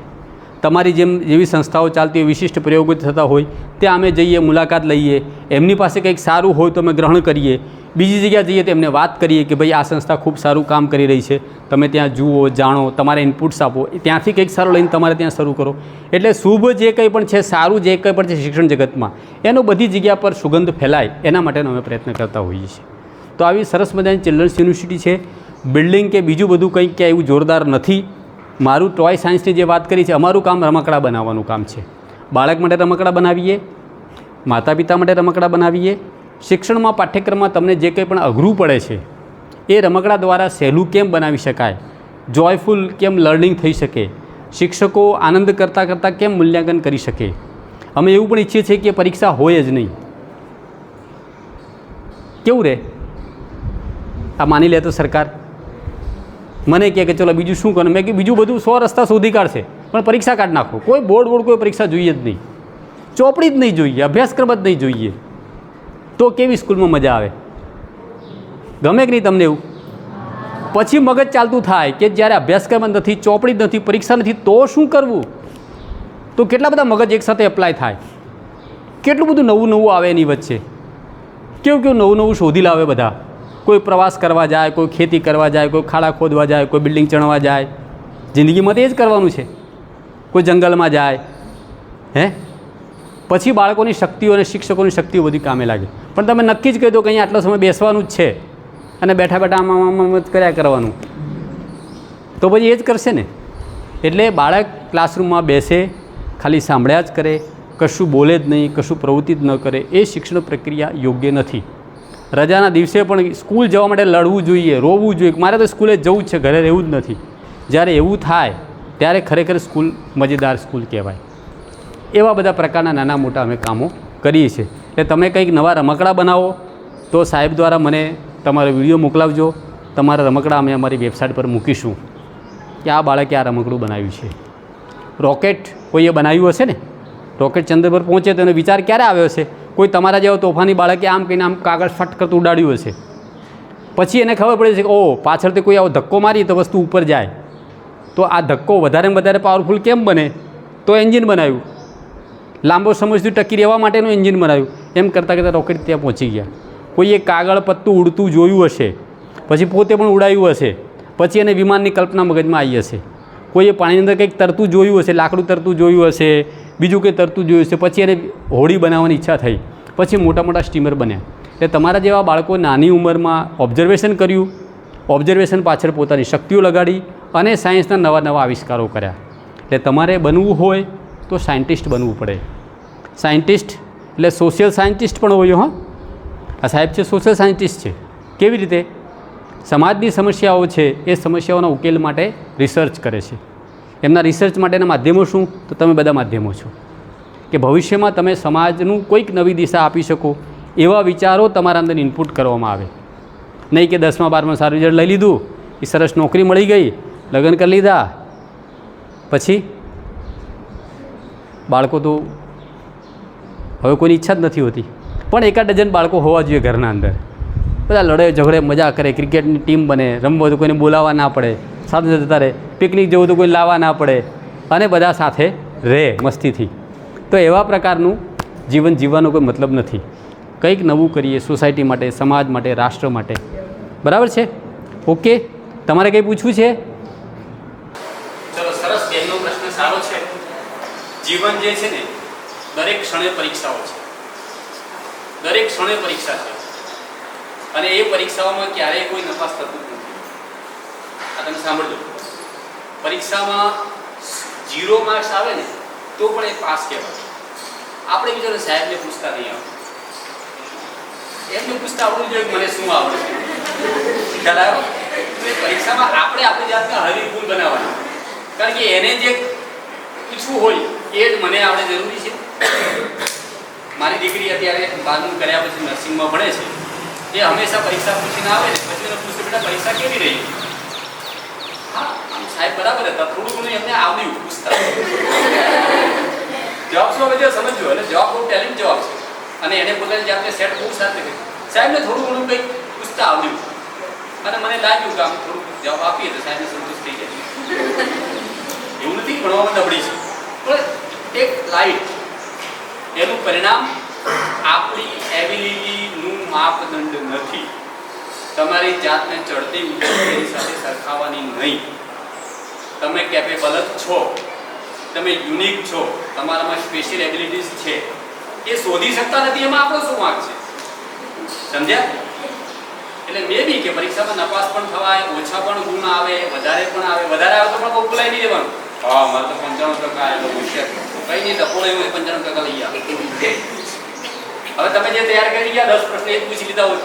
[SPEAKER 4] તમારી જેવી સંસ્થાઓ ચાલતી હોય, વિશિષ્ટ પ્રયોગો થતા હોય, ત્યાં અમે જઈએ, મુલાકાત લઈએ, એમની પાસે કંઈક સારું હોય તો અમે ગ્રહણ કરીએ. બીજી જગ્યાએ જઈએ તો એમને વાત કરીએ કે ભાઈ આ સંસ્થા ખૂબ સારું કામ કરી રહી છે, તમે ત્યાં જુઓ, જાણો, તમારે ઇનપુટ્સ આપો, ત્યાંથી કંઈક સારું લઈને તમારે ત્યાં શરૂ કરો. એટલે શુભ જે કંઈ પણ છે, સારું જે કંઈ પણ છે શિક્ષણ જગતમાં, એનો બધી જગ્યા પર સુગંધ ફેલાય એના માટેનો અમે પ્રયત્ન કરતા હોઈએ છીએ. તો આવી સરસ મજાની ચિલ્ડ્રન્સ યુનિવર્સિટી છે. બિલ્ડિંગ કે બીજું બધું કંઈક ક્યાં એવું જોરદાર નથી. મારું ટોય સાયન્સની જે વાત કરી છે, અમારું કામ રમકડા બનાવવાનું કામ છે. બાળક માટે રમકડા બનાવીએ, માતા પિતા માટે રમકડા બનાવીએ, શિક્ષણમાં પાઠ્યક્રમમાં તમને જે કંઈ પણ અઘરું પડે છે એ રમકડા દ્વારા સહેલું કેમ બનાવી શકાય, જોયફુલ કેમ લર્નિંગ થઈ શકે, શિક્ષકો આનંદ કરતાં કરતાં કેમ મૂલ્યાંકન કરી શકે. અમે એવું પણ ઈચ્છીએ છીએ કે પરીક્ષા હોય જ નહીં. કેવું રહે? આ માની લે તો સરકાર મને કહે કે ચલો બીજું શું કરો, મેં કે બીજું બધું 100 રસ્તા શોધી કાઢશે પણ પરીક્ષા કાઢી નાખો. કોઈ બોર્ડ કોઈ પરીક્ષા જોઈએ જ નહીં, ચોપડી જ નહીં જોઈએ, અભ્યાસક્રમ જ નહીં જોઈએ. તો કેવી સ્કૂલમાં મજા આવે? ગમે કે નહીં તમને એવું? પછી મગજ ચાલતું થાય કે જ્યારે અભ્યાસક્રમ નથી, ચોપડી જ નથી, પરીક્ષા નથી તો શું કરવું? તો કેટલા બધા મગજ એકસાથે એપ્લાય થાય, કેટલું બધું નવું નવું આવે એની વચ્ચે, કેવું નવું નવું શોધી લાવે બધા. કોઈ પ્રવાસ કરવા જાય, કોઈ ખેતી કરવા જાય, કોઈ ખાડા ખોદવા જાય, કોઈ બિલ્ડિંગ ચણવા જાય. જિંદગીમાં તો એ જ કરવાનું છે. કોઈ જંગલમાં જાય. પછી બાળકોની શક્તિઓ અને શિક્ષકોની શક્તિઓ બધી કામે લાગે. પણ તમે નક્કી જ કહી દો કે અહીંયા આટલો સમય બેસવાનું જ છે અને બેઠા બેઠા આમ જ કર્યા કરવાનું, તો પછી એ જ કરશે ને. એટલે બાળક ક્લાસરૂમમાં બેસે, ખાલી સાંભળ્યા જ કરે, કશું બોલે જ નહીં, કશું પ્રવૃત્તિ જ ન કરે, એ શિક્ષણ પ્રક્રિયા યોગ્ય નથી. રજાના દિવસે પણ સ્કૂલ જવા માટે લડવું જોઈએ, રોવું જોઈએ, મારે તો સ્કૂલે જવું જ છે, ઘરે રહેવું જ નથી. જ્યારે એવું થાય ત્યારે ખરેખર સ્કૂલ મજેદાર સ્કૂલ કહેવાય. એવા બધા પ્રકારના નાના મોટા અમે કામો કરીએ છીએ. એટલે તમે કંઈક નવા રમકડા બનાવો તો સાહેબ દ્વારા મને તમારો વિડીયો મોકલાવજો. તમારા રમકડા અમે અમારી વેબસાઇટ પર મૂકીશું કે આ બાળકે આ રમકડું બનાવ્યું છે. રોકેટ કોઈએ બનાવ્યું હશે ને, રોકેટ ચંદ્ર પર પહોંચે તો એનો વિચાર ક્યારે આવ્યો હશે? કોઈ તમારા જેવા તોફાની બાળકે આમ કહીને આમ કાગળ ફટ કરતું ઉડાડ્યું હશે. પછી એને ખબર પડે છે કે ઓહ, પાછળથી કોઈ આવો ધક્કો મારી તો વસ્તુ ઉપર જાય. તો આ ધક્કો વધારેમાં વધારે પાવરફુલ કેમ બને? તો એન્જિન બનાવ્યું, લાંબો સમય સુધી ટકી રહેવા માટેનું એન્જિન બનાવ્યું. એમ કરતાં કરતાં રોકેટ ત્યાં પહોંચી ગયા. કોઈએ કાગળ પત્તું ઉડતું જોયું હશે, પછી પોતે પણ ઉડાવ્યું હશે, પછી એને વિમાનની કલ્પના મગજમાં આવી હશે. કોઈએ પાણીની અંદર કંઈક તરતું જોયું હશે, લાકડું તરતું જોયું હશે, બીજું કંઈ તરતું જોયું હશે, પછી એને હોડી બનાવવાની ઈચ્છા થઈ, પછી મોટા મોટા સ્ટીમર બન્યા. એટલે તમારા જેવા બાળકો નાની ઉંમરમાં ઓબ્ઝર્વેશન કર્યું, ઓબ્ઝર્વેશન પાછળ પોતાની શક્તિઓ લગાડી અને સાયન્સના નવા નવા આવિષ્કારો કર્યા. એટલે તમારે બનવું હોય તો સાયન્ટિસ્ટ બનવું પડે. સાયન્ટિસ્ટ એટલે સોશિયલ સાયન્ટિસ્ટ પણ હોય. આ સાહેબ છે સોશિયલ સાયન્ટિસ્ટ છે. કેવી રીતે? સમાજની સમસ્યાઓ છે એ સમસ્યાઓના ઉકેલ માટે રિસર્ચ કરે છે. એમના રિસર્ચ માટેના માધ્યમો શું? તો તમે બધા માધ્યમો છો કે ભવિષ્યમાં તમે સમાજનું કોઈક નવી દિશા આપી શકો એવા વિચારો તમારા અંદર ઇનપુટ કરવામાં આવે. નહીં કે 10મા 12મા સારું રિઝલ્ટ લઈ લીધું, એ સરસ નોકરી મળી ગઈ, લગ્ન કરી લીધા, પછી બાળકો તો હવે કોઈની ઈચ્છા જ નથી હોતી. પણ એકાદ ડઝન બાળકો હોવા જોઈએ ઘરના અંદર. બધા લડે ઝઘડે મજા કરે, ક્રિકેટની ટીમ બને, રમવો તો કોઈને બોલાવવા ના પડે, સાથે જતા રહે, પિકનિક જવું તો કોઈ લાવવા ના પડે અને બધા સાથે રહે મસ્તીથી. તો એવા પ્રકારનું જીવન જીવવાનો કોઈ મતલબ નથી. કંઈક નવું કરીએ સોસાયટી માટે, સમાજ માટે, રાષ્ટ્ર માટે. બરાબર છે? ઓકે, તમારે કંઈ પૂછવું છે?
[SPEAKER 3] ચલો, સરસ. બેનનો પ્રશ્ન સારો છે. જીવન જે છે ને, દરેક ક્ષણે પરીક્ષાઓ છે, દરેક ક્ષણે પરીક્ષા છે અને એ પરીક્ષાઓમાં ક્યારેય કોઈ નપાસ થતું જ નથી. આ તમે સાંભળજો. પરીક્ષામાં 0 માર્ક્સ આવે ને તો પણ એ પાસ કહેવાય. આપણે બીજો સાહેબને પૂછતા નહીં આવડે, એમને પૂછતા આવડવું જોઈએ મને શું આવડે છે. ખ્યાલ આવ્યો? પરીક્ષામાં આપણે આપણી જાતને હરીફૂલ બનાવવાના, કારણ કે એને જે પૂછવું હોય એ જ મને આવડે જરૂરી છે. મારી દીકરી અત્યારે 12મું કર્યા પછી નર્સિંગમાં ભણે છે. એ હંમેશા પરીક્ષા પૂછીને આવે ને પછી એને પૂછે બેટા પરીક્ષા કેવી રહી? હા, સાહેબ બરાબર હતા, થોડું ઘણું એમને આવડ્યું પૂછતા. જવાબ શું આવે છે સમજો, એટલે જવાબ બહુ ટેલેન્ટ જવાબ છે અને એને પોતાની જાતને સેટ બહુ સારી કરી. સાહેબને થોડું ઘણું કંઈક પૂછતા આવડ્યું અને મને લાગ્યું કે આમ થોડું જવાબ આપીએ તો સાહેબને સંતોષ થઈ જાય. એવું નથી ભણવામાં નબળી છે, પણ એક લાઈટ એનું પરિણામ આપણી એબિલિટીનું માપદંડ નથી. તમારી જાતને ચડતી ઉતરતી સાથે સરખાવવાની નહીં. તમે કેપેબલ જ છો, તમે યુનિક છો, તમારામાં સ્પેશિયલ એબિલિટીઝ છે, એ શોધી શકતા નથી. એમાં આપણો શું વાંક છે? સમજ્યા? એટલે મે બી કે પરીક્ષામાં નપાસ પણ થવાય, ઓછા પણ ગુણ આવે, વધારે પણ આવે. વધારે આવે તો પણ બહુ બોલાઈ નહીં દેવાનું. હા, મારે તો 95% આવેલો હોશિયાર, કંઈ નહીં, ડપોળો એવો 95% લઈ આવે. હવે તમે જે તૈયાર કરી ગયા 10 પ્રશ્ન એ જ પૂછી લીધા હોય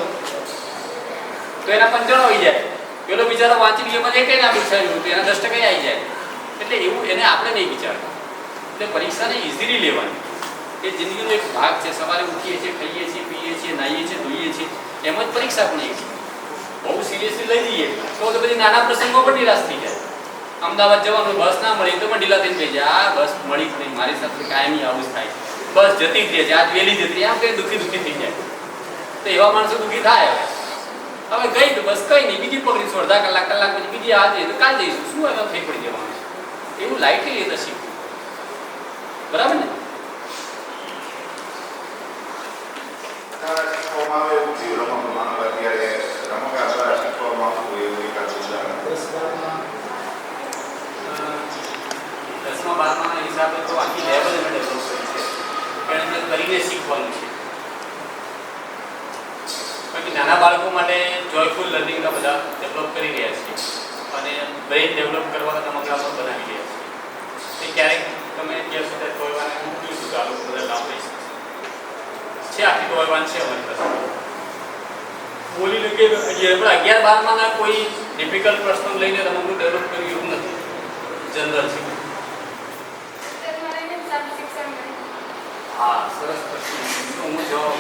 [SPEAKER 3] તો એના 95 આવી જાય. પેલો બિચારો વાંચી લે મને એકય ના પૂછાયું તો એના 10% આવી જાય. એટલે એવું એને આપણે નહીં વિચારવું. એટલે પરીક્ષાને ઇઝીલી લેવાની. એ જિંદગીનો એક ભાગ છે. સવારે ઉઠીએ છીએ, ખાઈએ છીએ, પીએ છીએ, નાહીએ છીએ, ધોઈએ છીએ, એમ જ પરીક્ષા પણ એક છે. બહુ સિરિયસલી લઈ જઈએ તો પછી નાના પ્રસંગો પણ નિરાશ થઈ જાય. અમદાવાદ જવાનું બસ ના મળી તો પણ ઢીલા થઈને થઈ જાય. આ બસ મળી જ નહીં, મારી સાથે કાયમી આવું જ થાય, બસ જતી જ રહે છે, આજ વહેલી જતી રહી, આમ કંઈ દુઃખી થઈ જાય. તો એવા માણસો દુઃખી થાય. હવે ગઈ તો બસ કંઈ નહીં, બીજી પકડીશું, અડધા કલાક પછી બીજી આ જઈએ તો કાલ જઈશું, શું એમાં થઈ પડી જવાનું. એવું લાઇટલી લેતા શીખવું. બરાબર ને? દસમા બારમાના હિસાબે તો આખી લેવલ અમે ડેવલપ કરી છે, એણે કરીને શીખવાનું છે. બાકી નાના બાળકો માટે જોયફુલ લર્નિંગના બધા ડેવલપ કરી રહ્યા છીએ અને બ્રેઇન ડેવલપ કરવાના રમકડા પણ બનાવી રહ્યા છીએ. એ ક્યારેક તમે અત્યાર સુધી ટોયવાને હું કહ્યું છું કે આ લોકો બધા લાભ લઈ શકશે છે. આખી ટોયવાન છે અમારી પાસે. બોલી કે 11-12માના કોઈ ડિફિકલ્ટ પ્રશ્નો લઈને રમકડું ડેવલપ કર્યું એવું નથી, જનરલ છે. હા, સરસ પ્રશ્ન. હું જવાબ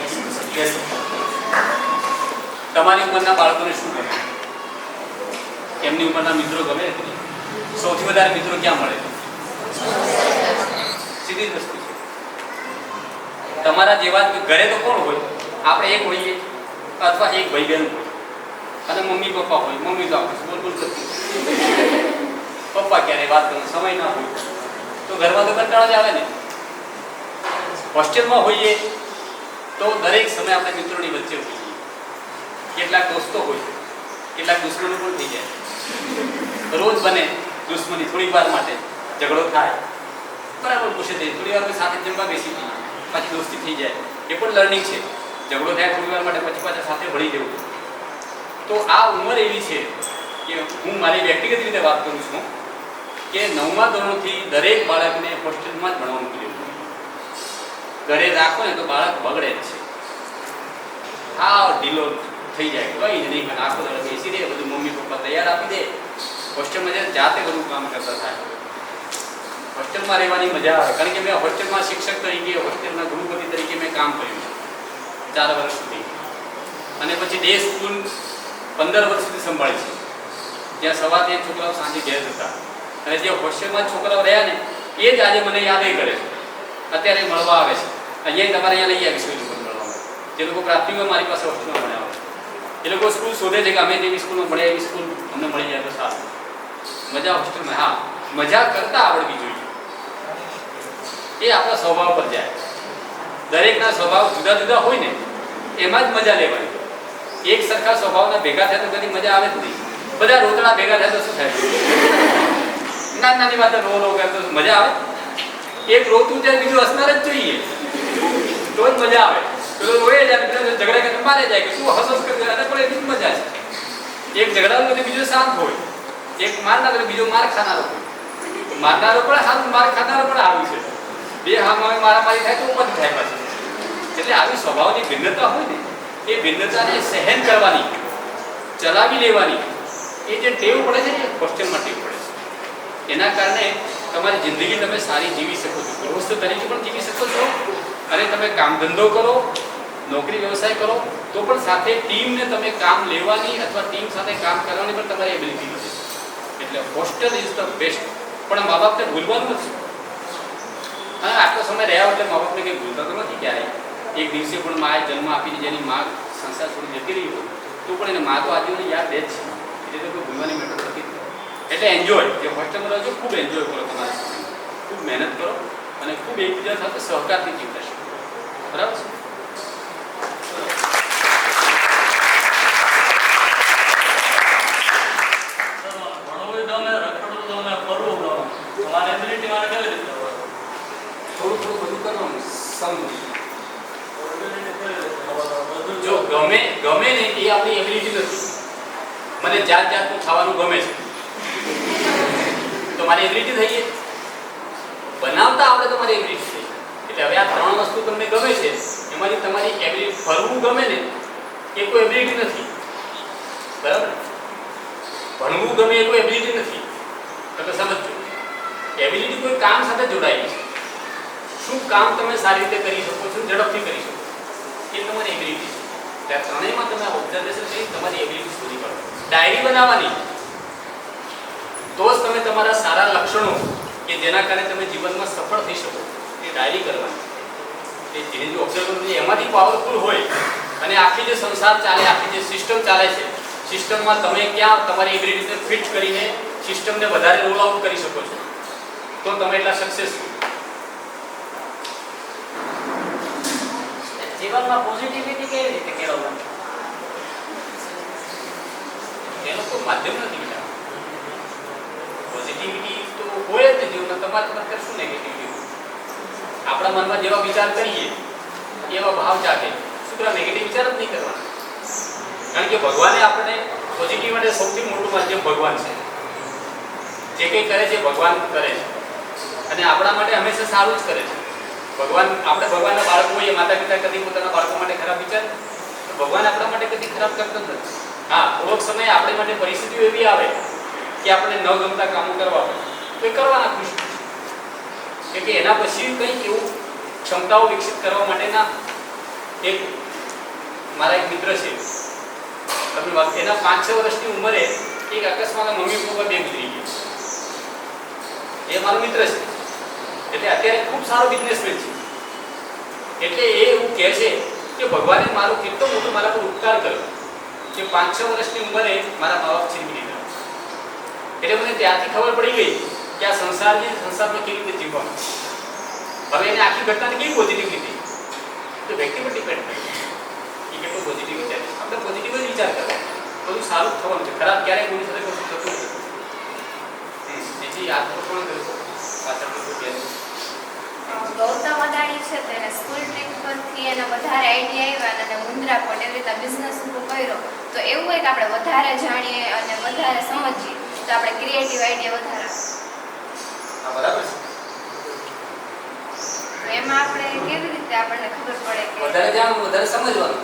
[SPEAKER 3] તમારી ઉંમરના બાળકોને શું ગમે? એમની ઉંમરના મિત્રો ગમે? સૌથી વધારે મિત્રો ક્યાં મળે? સીધી જ વસ્તુ છે. તમારા જેવા ઘરે તો કોણ હોય? આપણે એક હોઈએ અથવા એક ભાઈ બહેન હોય અને મમ્મી પપ્પા હોય. મમ્મી તો આપણે બોલ કરતી, પપ્પા ક્યારે વાત કરવાનો સમય ના હોય તો ઘરમાં તો કંટાળો જ આવે ને. હોસ્ટેલમાં હોઈએ તો દરેક સમય આપણે મિત્રોની વચ્ચે હોઈએ. કેટલાક દોસ્તો હોય, કેટલાક દુશ્મનો પણ થઈ જાય. રોજ બને દુશ્મની, થોડીક વાર માટે ઝઘડો થાય, બરાબર પૂછે તે થોડી વાર સાથે જમવા બેસી જઈએ, પાછી દોસ્તી થઈ જાય. એ પણ લર્નિંગ છે. ઝઘડો થાય થોડી વાર માટે, પછી પાછા સાથે ભળી જવું. તો આ ઉંમર એવી છે કે હું મારી વ્યક્તિગત રીતે વાત કરું છું કે 9મા ધોરણથી દરેક બાળકને હોસ્ટેલમાં જ ભણવાનું કર્યું. ઘરે રાખો ને તો બાળક બગડે જ છે. આ ઢીલો થઈ જાય, કંઈ જ નહીં, આખો દાડો બેસી રહે, બધું મમ્મી પપ્પા તૈયાર આપી દે. હોસ્ટેલમાં જઈને જાતે બધું કામ કરતા થાય. હોસ્ટેલમાં રહેવાની મજા આવે, કારણ કે મેં હોસ્ટેલમાં શિક્ષક તરીકે, હોસ્ટેલના ગૃહપતિ તરીકે મેં કામ કર્યું 4 વર્ષ સુધી. અને પછી ડે સ્કૂલ 15 વર્ષ સુધી સંભાળી છે, જ્યાં સવારે છોકરાઓ સાંજે ઘેર જતા. અને જે હોસ્ટેલમાં છોકરાઓ રહ્યા ને એ જ આજે મને યાદ કરે છે. અત્યારે મળવા આવે છે. અહીંયા તમારે અહીંયા લઈ આવીશું એ લોકો મળવા. જે લોકો પ્રાથમિકમાં મારી પાસે હોસ્ટેલમાં ભણ્યા હોય એ લોકો સ્કૂલ શોધે છે કે અમે જેવી સ્કૂલમાં ભણ્યા એવી સ્કૂલ અમને મળી જાય તો સારું. મજા હોસ્ટેલમાં, હા, મજા કરતા આવડવી જોઈએ. એ આપણા સ્વભાવ પર જાય. દરેકના સ્વભાવ જુદા જુદા હોય ને એમાં જ મજા લેવાની. એક સરખા સ્વભાવના ભેગા થાય તો કદી મજા આવે જ નહીં. બધા રોતડા ભેગા થાય તો શું થાય? નાની વાતે રો કરે તો મજા આવે? એક રોતું ત્યારે બીજું હસનાર જ જોઈએ તો જ મજા આવે. પેલો રોએ જાય, ઝઘડા કરીને મારે જાય કે તું હસ કરી અને પણ એટલી જ મજા છે. એક ઝઘડાનું બધું બીજો શાંત હોય, એક મારનાર બીજો માર ખાનારો હોય. મારનારો પણ સારું, માર ખાનારો પણ સારું છે. બે હામાં મારામારી થાય તો ઉપજ થાય પાછી. એટલે આવી સ્વભાવની ભિન્નતા હોય ને એ ભિન્નતાને સહન કરવાની, ચલાવી લેવાની એ જે ટેવ પડે છે ને હોસ્ટેલમાં ટેવ પડે છે. એના કારણે તમારી જિંદગી તમે સારી જીવી શકો છો, ગૃહસ્થ તરીકે પણ જીવી શકો છો. અને તમે કામ ધંધો કરો, નોકરી વ્યવસાય કરો તો પણ સાથે ટીમને તમે કામ લેવાની અથવા ટીમ સાથે કામ કરવાની પણ તમારી એબિલિટી મળે. એટલે હોસ્ટેલ ઇઝ ધ બેસ્ટ. પણ મા બાપને ભૂલવાનું નથી. અને આટલો સમય રહ્યા એટલે મા બાપને કંઈ ભૂલતા તો નથી ક્યારેય. એક દિવસે પણ માએ જન્મ આપીને જેની મા સંસાર છોડી જતી રહી હોય તો પણ એને મા તો આજીવન યાદ રહે જ છે. એટલે તો કોઈ ભૂલવાની મેટર નથી. એટલે એન્જોય, જે હોસ્ટેલમાં રહો છો ખૂબ એન્જોય કરો તમારા સમય, ખૂબ મહેનત કરો અને ખૂબ એકબીજા સાથે સહકારથી જીવતા શીખો. બરાબર છે? થોડું બધું કરવાનું સમજ. જો ગમે ને એ આપણી એબિલિટી નથી. મને જાતનું ખાવાનું ગમે છે તો મારી એબિલિટી થઈ ગઈ. બનાવતા આવડે તો મારી એબિલિટી થઈ. એટલે હવે આ 3 વસ્તુ તમને ગમે છે, એમાંથી તમારી એબિલિટી ફરવું ગમે ને એ કોઈ એબિલિટી નથી, બરાબર? ભણવું ગમે એ કોઈ એબિલિટી નથી. તમે સમજો, એબિલિટી કોઈ કામ સાથે જોડાયેલી છે. શું કામ તમે સારી રીતે કરી શકો છો, ઝડપથી કરી શકો, એ તમારી એબિલિટી છે. ત્યાં ત્રણેયમાં તમે ઓબ્ઝર્વેશન કરી તમારી એબિલિટી શોધી કાઢો. ડાયરી બનાવવાની, તો જ તમે તમારા સારા લક્ષણો કે જેના કારણે તમે જીવનમાં સફળ થઈ શકો એ ડાયરી કરવાની. એ જે ઓબ્ઝર્વેશન એમાંથી પાવરફુલ હોય અને આખી જે સંસાર ચાલે, આખી જે સિસ્ટમ ચાલે છે, સિસ્ટમમાં તમે ક્યાં તમારી એબિલિટીને ફિટ કરીને સિસ્ટમને વધારે રોલ આઉટ કરી શકો છો, તો તમે એટલા સક્સેસફુલ.
[SPEAKER 5] જીવનમાં પોઝિટિવિટી કેવી રીતે કેળવવાની?
[SPEAKER 3] એનો કોઈ માધ્યમ નથી બેટા. પોઝિટિવિટી તો હોય જ ને જીવનમાં. તમારે કરશું નેગેટિવિટી. આપણા મનમાં જેવા વિચાર કરીએ એવા ભાવ જાગે. શું કરવા? નેગેટિવ વિચાર જ નહીં કરવાના. કારણ કે ભગવાને આપણે પોઝિટિવ માટે સૌથી મોટું માધ્યમ ભગવાન છે. જે કંઈ કરે છે ભગવાન કરે છે અને આપણા માટે હંમેશા સારું જ કરે છે. ભગવાન, આપણે ભગવાનના બાળકો હોઈએ, માતા પિતા કદી પોતાના બાળકો માટે ખરાબ વિચાર, તો ભગવાન આપણા માટે કદી ખરાબ કરતો જ નથી. હા, થોડોક સમય આપણી માટે પરિસ્થિતિઓ એવી આવે કે આપણે ન ગમતા કામો કરવા પડે તો એ કરવાના ખુશ, કે એના પછી કંઈક એવું ક્ષમતાઓ વિકસિત કરવા માટેના એક મારા એક મિત્ર છે, તમે વાત, એના 5-6 વર્ષની ઉંમરે એક અકસ્માતમાં મમ્મી પપ્પા બે ગુજરી ગયા. એ મારો મિત્ર છે, એટલે અત્યારે ખૂબ સારો બિઝનેસમેન છે. એટલે એ એવું કહે છે કે ભગવાને મારો કેટલો મોટો મારા પર ઉપકાર કર્યો કે 5-6 વર્ષની ઉંમરે મારા મા બાપ છીનવી લીધા. એટલે મને ત્યાંથી ખબર પડી ગઈ કે આ સંસારમાં કેવી રીતે જીવવાનું. હવે એને આખી ઘટનાને કેવી પોઝિટિવ લીધી તો વ્યક્તિ પર ડિપેન્ડ કરે એ કેટલો પોઝિટિવ વિચાર. આપણે પોઝિટિવ જ વિચાર કરો, બધું સારું થવાનું છે. ખરાબ ક્યારેય કોઈની સાથે કશું થતું નથી. જેથી આત્મપૂર્ણ કર્યું પાછળ
[SPEAKER 6] ગૌતમ અદાણી છે તેને સ્કૂલ ટ્રીપ પરથી એને વધારે આઈડિયા આવ્યા અને મુન્દ્રા પોર્ટ એવી રીતે બિઝનેસ શરૂ કર્યો. તો એવું હોય કે આપણે વધારે જાણીએ અને વધારે સમજીએ તો આપણે ક્રિએટિવ આઈડિયા વધારે.
[SPEAKER 3] હા, બરાબર છે.
[SPEAKER 6] તો એમાં આપણે કેવી રીતે આપણને ખબર પડે કે
[SPEAKER 3] વધારે જાણો, વધારે સમજવાનું.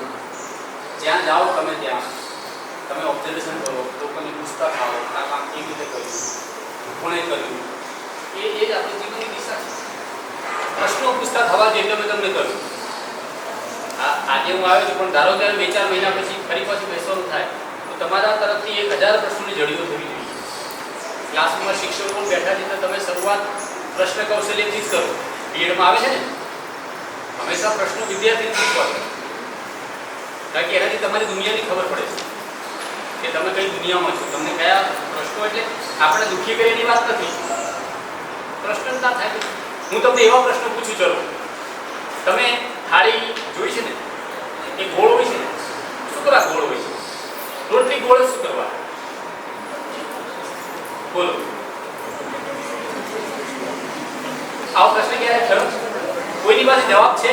[SPEAKER 3] જ્યાં જાઓ તમે ત્યાં તમે ઓબ્ઝર્વેશન કરો, લોકોની પૂછતા ખાઓ, આ કામ કેવી રીતે કર્યું, કોણે કર્યું, એ જ આપણી જીવનની દિશા છે. પ્રશ્નો પૂછતા થવા જોઈએ. મેં તમને કહ્યું આજે હું આવ્યો છું, પણ ધારો કે 2-4 મહિના પછી ફરી પાછું બેસવાનું થાય તો તમારા તરફથી 1000 પ્રશ્નોની જડીઓ થવી જોઈએ. ક્લાસરૂમમાં શિક્ષકો પણ બેઠા છે તો તમે શરૂઆત પ્રશ્ન કૌશલ્યથી જ કરો. બીએડમાં આવે છે ને, હંમેશા પ્રશ્નો વિદ્યાર્થીને પૂછવા, કારણ કે એનાથી તમારી દુનિયાની ખબર પડે છે કે તમે કઈ દુનિયામાં છો, તમને કયા પ્રશ્નો. એટલે આપણે દુઃખી કરીએની વાત નથી, પ્રશ્ન ના થાય. હું તમને એવા પ્રશ્ન પૂછું, ચલો તમે થાળી જોઈ છે ને, એ ગોળ હોય છે ને, શું કરવા ગોળ હોય છે? રોટલી ગોળ શું કરવા? બોલો, આવો પ્રશ્ન ક્યારે થયો? કોઈની પાસે જવાબ છે?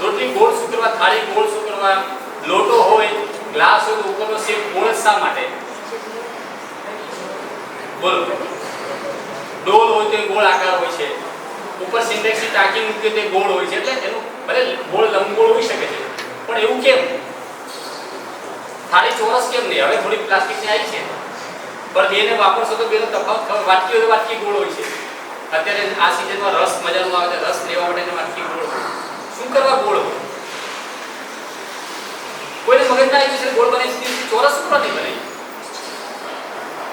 [SPEAKER 3] રોટલી ગોળ શું કરવા, થાળી ગોળ શું કરવા, લોટો હોય, ગ્લાસ હોય તો ઉપરનો શેપ ગોળ શા માટે? બોલો, ડોલ હોય તો ગોળ આકાર હોય છે, ઉપર સિન્ટેક્સની ટાંકી મૂકીએ તો ગોળ હોય છે. એટલે એનું ભલે ગોળ લંબગોળ હોઈ શકે છે, પણ એવું કેમ? થાળી ચોરસ કેમ નહીં? હવે થોડી પ્લાસ્ટિકની આવી છે, પણ બેને વાપરશો તો બેનો તફાવત ખબર. વાટકી હોય તો વાટકી ગોળ હોય છે. અત્યારે આ સિઝનમાં રસ મજાનો આવે છે, રસ લેવા માટે વાટકી ગોળ હોય. શું કરવા ગોળ હોય? કોઈને મગજ ના આવી છે ગોળ બનાવી દીધી, ચોરસ શું નથી બનાવી?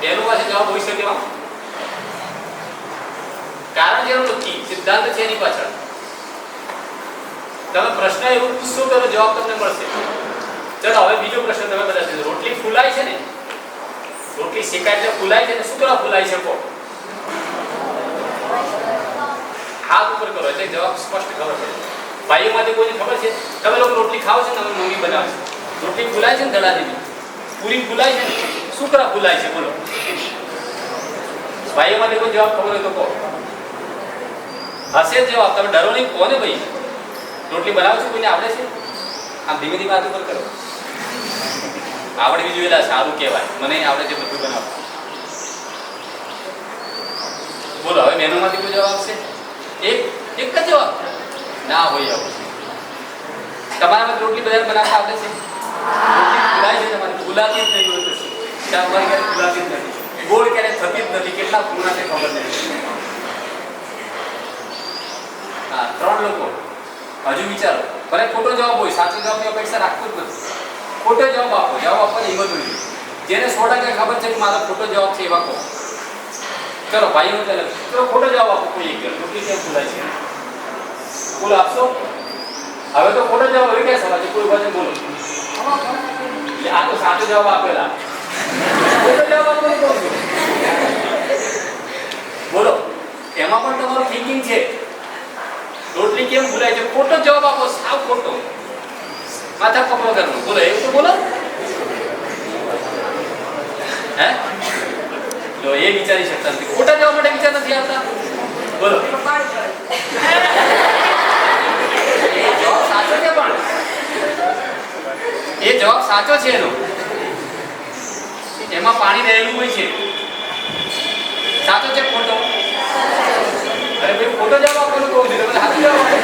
[SPEAKER 3] બેનો પાસે જવાબ હોઈ શકે. કારણ જેવું નથી, સિદ્ધાંત છે એની પાછળ. તમે પ્રશ્ન એવો પૂછશો તો જવાબ તમને મળશે. ચલો હવે બીજો પ્રશ્ન તમે બધા જોજો. રોટલી ફૂલાય છે ને, રોટલી શેકાય એટલે ફૂલાય છે ને, શું કરવા ફૂલાય છે? હાથ ઉપર કરો એટલે જવાબ સ્પષ્ટ ખબર પડે. ભાઈઓમાંથી કોઈને ખબર છે? તમે લોકો રોટલી ખાઓ છો ને, અમે મમ્મી બનાવે છે, રોટલી ફૂલાય છે ને, દડાની પૂરી ફૂલાય છે ને, શું કરવા ફૂલાય છે? બોલો, ભાઈઓમાંથી કોઈ જવાબ ખબર હોય તો કહો. હશે જવાબ, તમે ડરો નહીં, કોને ભાઈ રોટલી બનાવો છો? કોઈને આવડે છે? આમ ધીમે ધીમે હાથ ઉપર કરો. આવડવી જોઈએ, સારું કહેવાય. મને આવડે છે બધું બનાવવું. બોલો હવે બહેનોમાંથી કોઈ જવાબ છે? એક જ જવાબ. ના હોય આવું. તમારામાં રોટલી બધા બનાવતા આવડે છે? રોટલી ફૂલાય છે તમારી? ફૂલાતી જ નહીં હોય તો શું? તમારી ક્યારે ફૂલાતી જ નથી, ગોળ ક્યારે થતી જ નથી, કેટલા પૂર્ણા તે ખબર નથી. હા, 3 લોકો હજુ વિચારો. ભલે ખોટો જવાબ હોય, સાચો જવાબની અપેક્ષા રાખતું જ નથી. ખોટો જવાબ આપો, જવાબ આપવાની હિંમત હોય. જેને 100% ખબર છે કે મારો ખોટો જવાબ છે એવા કહો. ચલો ભાઈઓ, ચલો ખોટો જવાબ આપો. કોઈ એક રોટલી કેમ ફૂલાય છે? બોલો, આપશો? હવે તો ખોટો જવાબ હવે ક્યાં સવાલ છે? કોઈ વચન બોલો. આ તો સાચો જવાબ આપેલા. ખોટો જવાબ આપો નહીં કહું છું. બોલો, એમાં પણ તમારું થિંકિંગ છે. રોટલી કેમ ભૂલાય છે? ખોટો જવાબ આપો, સાવ ખોટો. માથા પકડો કરવું. બોલો, એવું તો બોલો. હે? તો એ વિચારી શકતા નથી. ખોટા જવાબ માટે વિચાર નથી આવતા. બોલો. એ જવાબ સાચો છે, પણ એ જવાબ સાચો છે એનો. એમાં પાણી રહેલું હોય છે. સાચો છે ખોટો? અરે ભાઈ, ખોટો જવાબ આપવાનું કહું છું, તમે સાચો જવાબ આપો.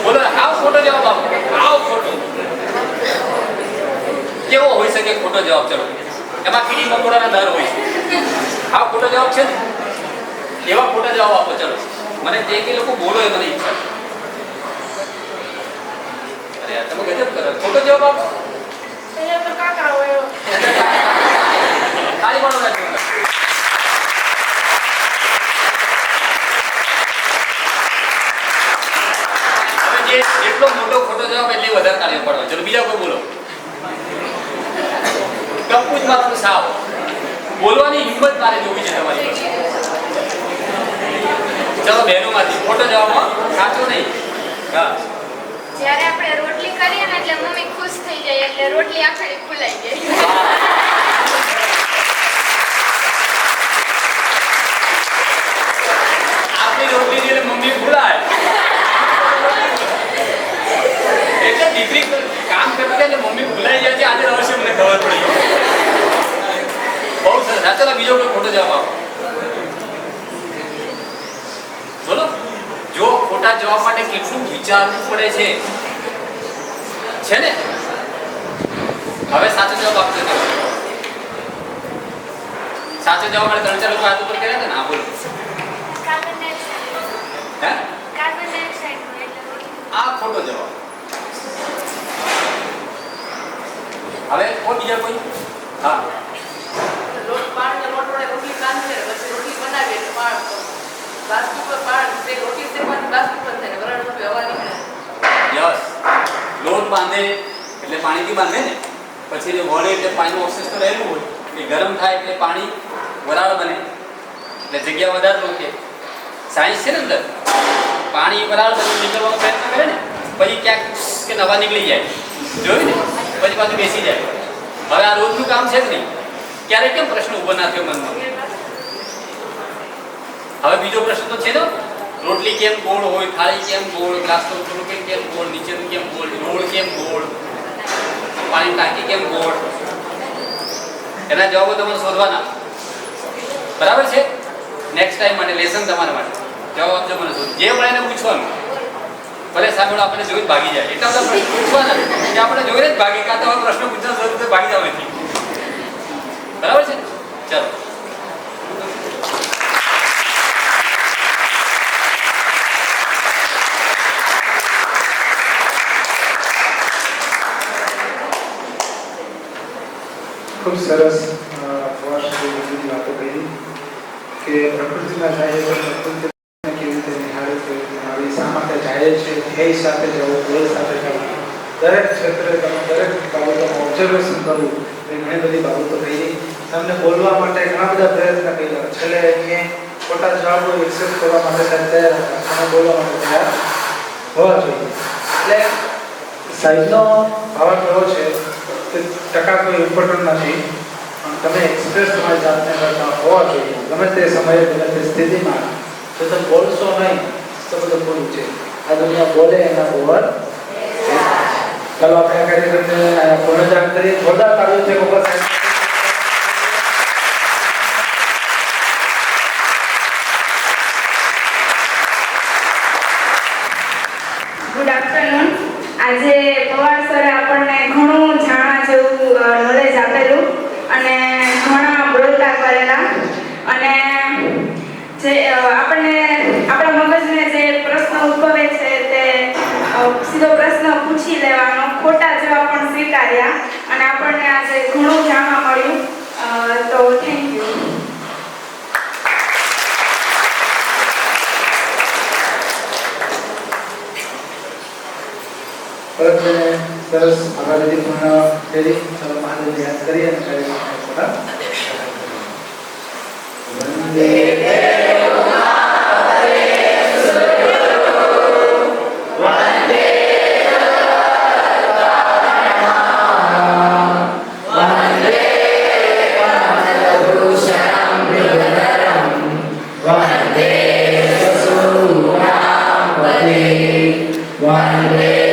[SPEAKER 3] બોલો, આવ ખોટો જવાબ આપો. આવ ખોટો. કેવો હોઈ શકે ખોટો જવાબ? ચલો, એમાં કીડી મકોડાના દર હોય છે. આવ ખોટો જવાબ છે ને? એવા ખોટા જવાબ આપો. ચલો, મને જે કે લોકો બોલો એ મને ઈચ્છા છે. અરે યાર, તમે ગજબ કરો. ખોટો જવાબ આપો. તાળી પાડો ના. હવે જેટલો મોટો ખોટો જવાબ એટલી વધારે તાળીઓ પાડવા. ચલો, બીજા કોઈ બોલો. ટપકું જ માત્ર સાવ. બોલવાની હિંમત મારે જોવી છે તમારી પાસે. ચલો, બહેનોમાંથી ખોટો જવાબ સાચો નહીં. હા,
[SPEAKER 6] જ્યારે આપણે રોટલી કરીએ ને એટલે મમ્મી ખુશ થઈ જાય, એટલે રોટલી આખડી ફૂલાઈ જાય.
[SPEAKER 3] આપણી રોટલી એટલે મમ્મી ફૂલાય એટલે દીકરી કામ કરતી એટલે મમ્મી ફૂલાઈ જાય છે. આજે રહસ્ય મને ખબર પડી. બહુ સરસ. ચલો, બીજો કોઈ ખોટો જવાબ આપો. બોલો. જો ખોટા જવાબ માટે કેટલું વિચારવું પડે છે ને? હવે સાચો જવાબ આપજો. સાચો જવાબ માટે 3-4 લોકો હાથ ઉપર કર્યા હતા ને? હા, બોલો. હે? આ ખોટો જવાબ. હવે કોઈ બીજા કોઈ? હા,
[SPEAKER 5] લોટ પાણીને લોટ વડે રોટલી બાંધીને પછી રોટલી બનાવીએ એટલે બાસ્કેટ પર પાણી તે રોટલી શેકવાની બાસ્કેટ પર થાય વરાળ રૂપે હવા નીકળે.
[SPEAKER 3] યસ. લોટ બાંધે એટલે પાણીથી બાંધે ને, પછી જે વળે એટલે પાણીનું અવશેષ તો રહેલું હોય, એ ગરમ થાય એટલે પાણી વરાળ બને, એટલે જગ્યા વધારે રોકે. સાયન્સ છે ને અંદર. પાણી વરાળ બને નીકળવાનો પ્રયત્ન કરે ને, પછી ક્યાંક કે નવા નીકળી જાય, જોયું ને, પછી પાછું બેસી જાય. હવે આ રોજનું કામ છે જ નહીં. ક્યારેક કેમ પ્રશ્ન ઉભો ના થયો મનમાં? હવે બીજો પ્રશ્ન તો છે ને, રોટલી કેમ ગોળ હોય, થાળી કેમ ગોળ, ગ્લાસનો રોટલી કેમ ગોળ, નીચેનું કેમ ગોળ, રોડ કેમ ગોળ, પાણી ટાંકી કેમ ગોળ? એના જવાબો તમારે શોધવાના. બરાબર છે? નેક્સ્ટ ટાઈમ માટે લેસન તમારા માટે જવાબ આપજો મને. જે મળે એને પૂછવાનું. ભલે સાંભળો આપણે જોઈને ભાગી જાય, એટલા બધા પ્રશ્ન પૂછવાના કે આપણે જોઈને જ ભાગી, કાં તો પ્રશ્ન પૂછવા જરૂર છે ભાગી જવાથી. બરાબર છે? ચાલો.
[SPEAKER 1] ખૂબ સરસ બધી વાતો કરી કે પ્રકૃતિમાં જાય તો પ્રકૃતિને કેવી રીતે નિહાળે, કેવી રીતે નિહાળવી, શા માટે જાય છે, ધ્યેય સાથે જવું, ગોલ સાથે જવું, દરેક ક્ષેત્રે તમે દરેક બાબતોમાં ઓબ્ઝર્વેશન કરવું, એ ઘણી બધી બાબતો કરી. તમને બોલવા માટે ઘણા બધા પ્રયત્ન કર્યા, છેલ્લે અહીંયા ખોટા જવાબો એક્સેપ્ટ કરવા માટે તૈયાર હતા, તમે બોલવા માટે તૈયાર હોવા જોઈએ. એટલે સાહેબનો ભાવાર્થ એવો છે કે ટકા કોઈ ઇમ્પોર્ટન્ટ નથી, પણ તમે એક્સપ્રેસ તમારી જાતને કરતા હોવા જોઈએ. ગમે તે સમયે, ગમે તે સ્થિતિમાં જો તમે બોલશો નહીં તો બધું પૂરું છે. આ દુનિયા બોલે એના બોલ. ચાલો આપણે આ કાર્યક્રમને પુનઃજાગૃત કરીએ. જોરદાર તાળીઓ છે ઉપર.
[SPEAKER 7] Good afternoon. આજે પવાર સરે આપણને ઘણું જાણવા જેવું નોલેજ આપેલું અને ઘણા બોલતા કરેલા અને જે આપણને આપણા મગજને જે પ્રશ્ન ઉદ્ભવે છે તે સીધો પ્રશ્ન પૂછી લેવાનો, ખોટા જવાબ પણ સ્વીકાર્યા અને આપણને આજે ઘણું જાણવા મળ્યું. તો થેન્ક યુ.
[SPEAKER 1] પરત સરસ આગળ પૂર્ણ કરી ચાલો મહાદેવ યાદ કરીએ અને કાર્યક્રમ વંદે
[SPEAKER 8] One day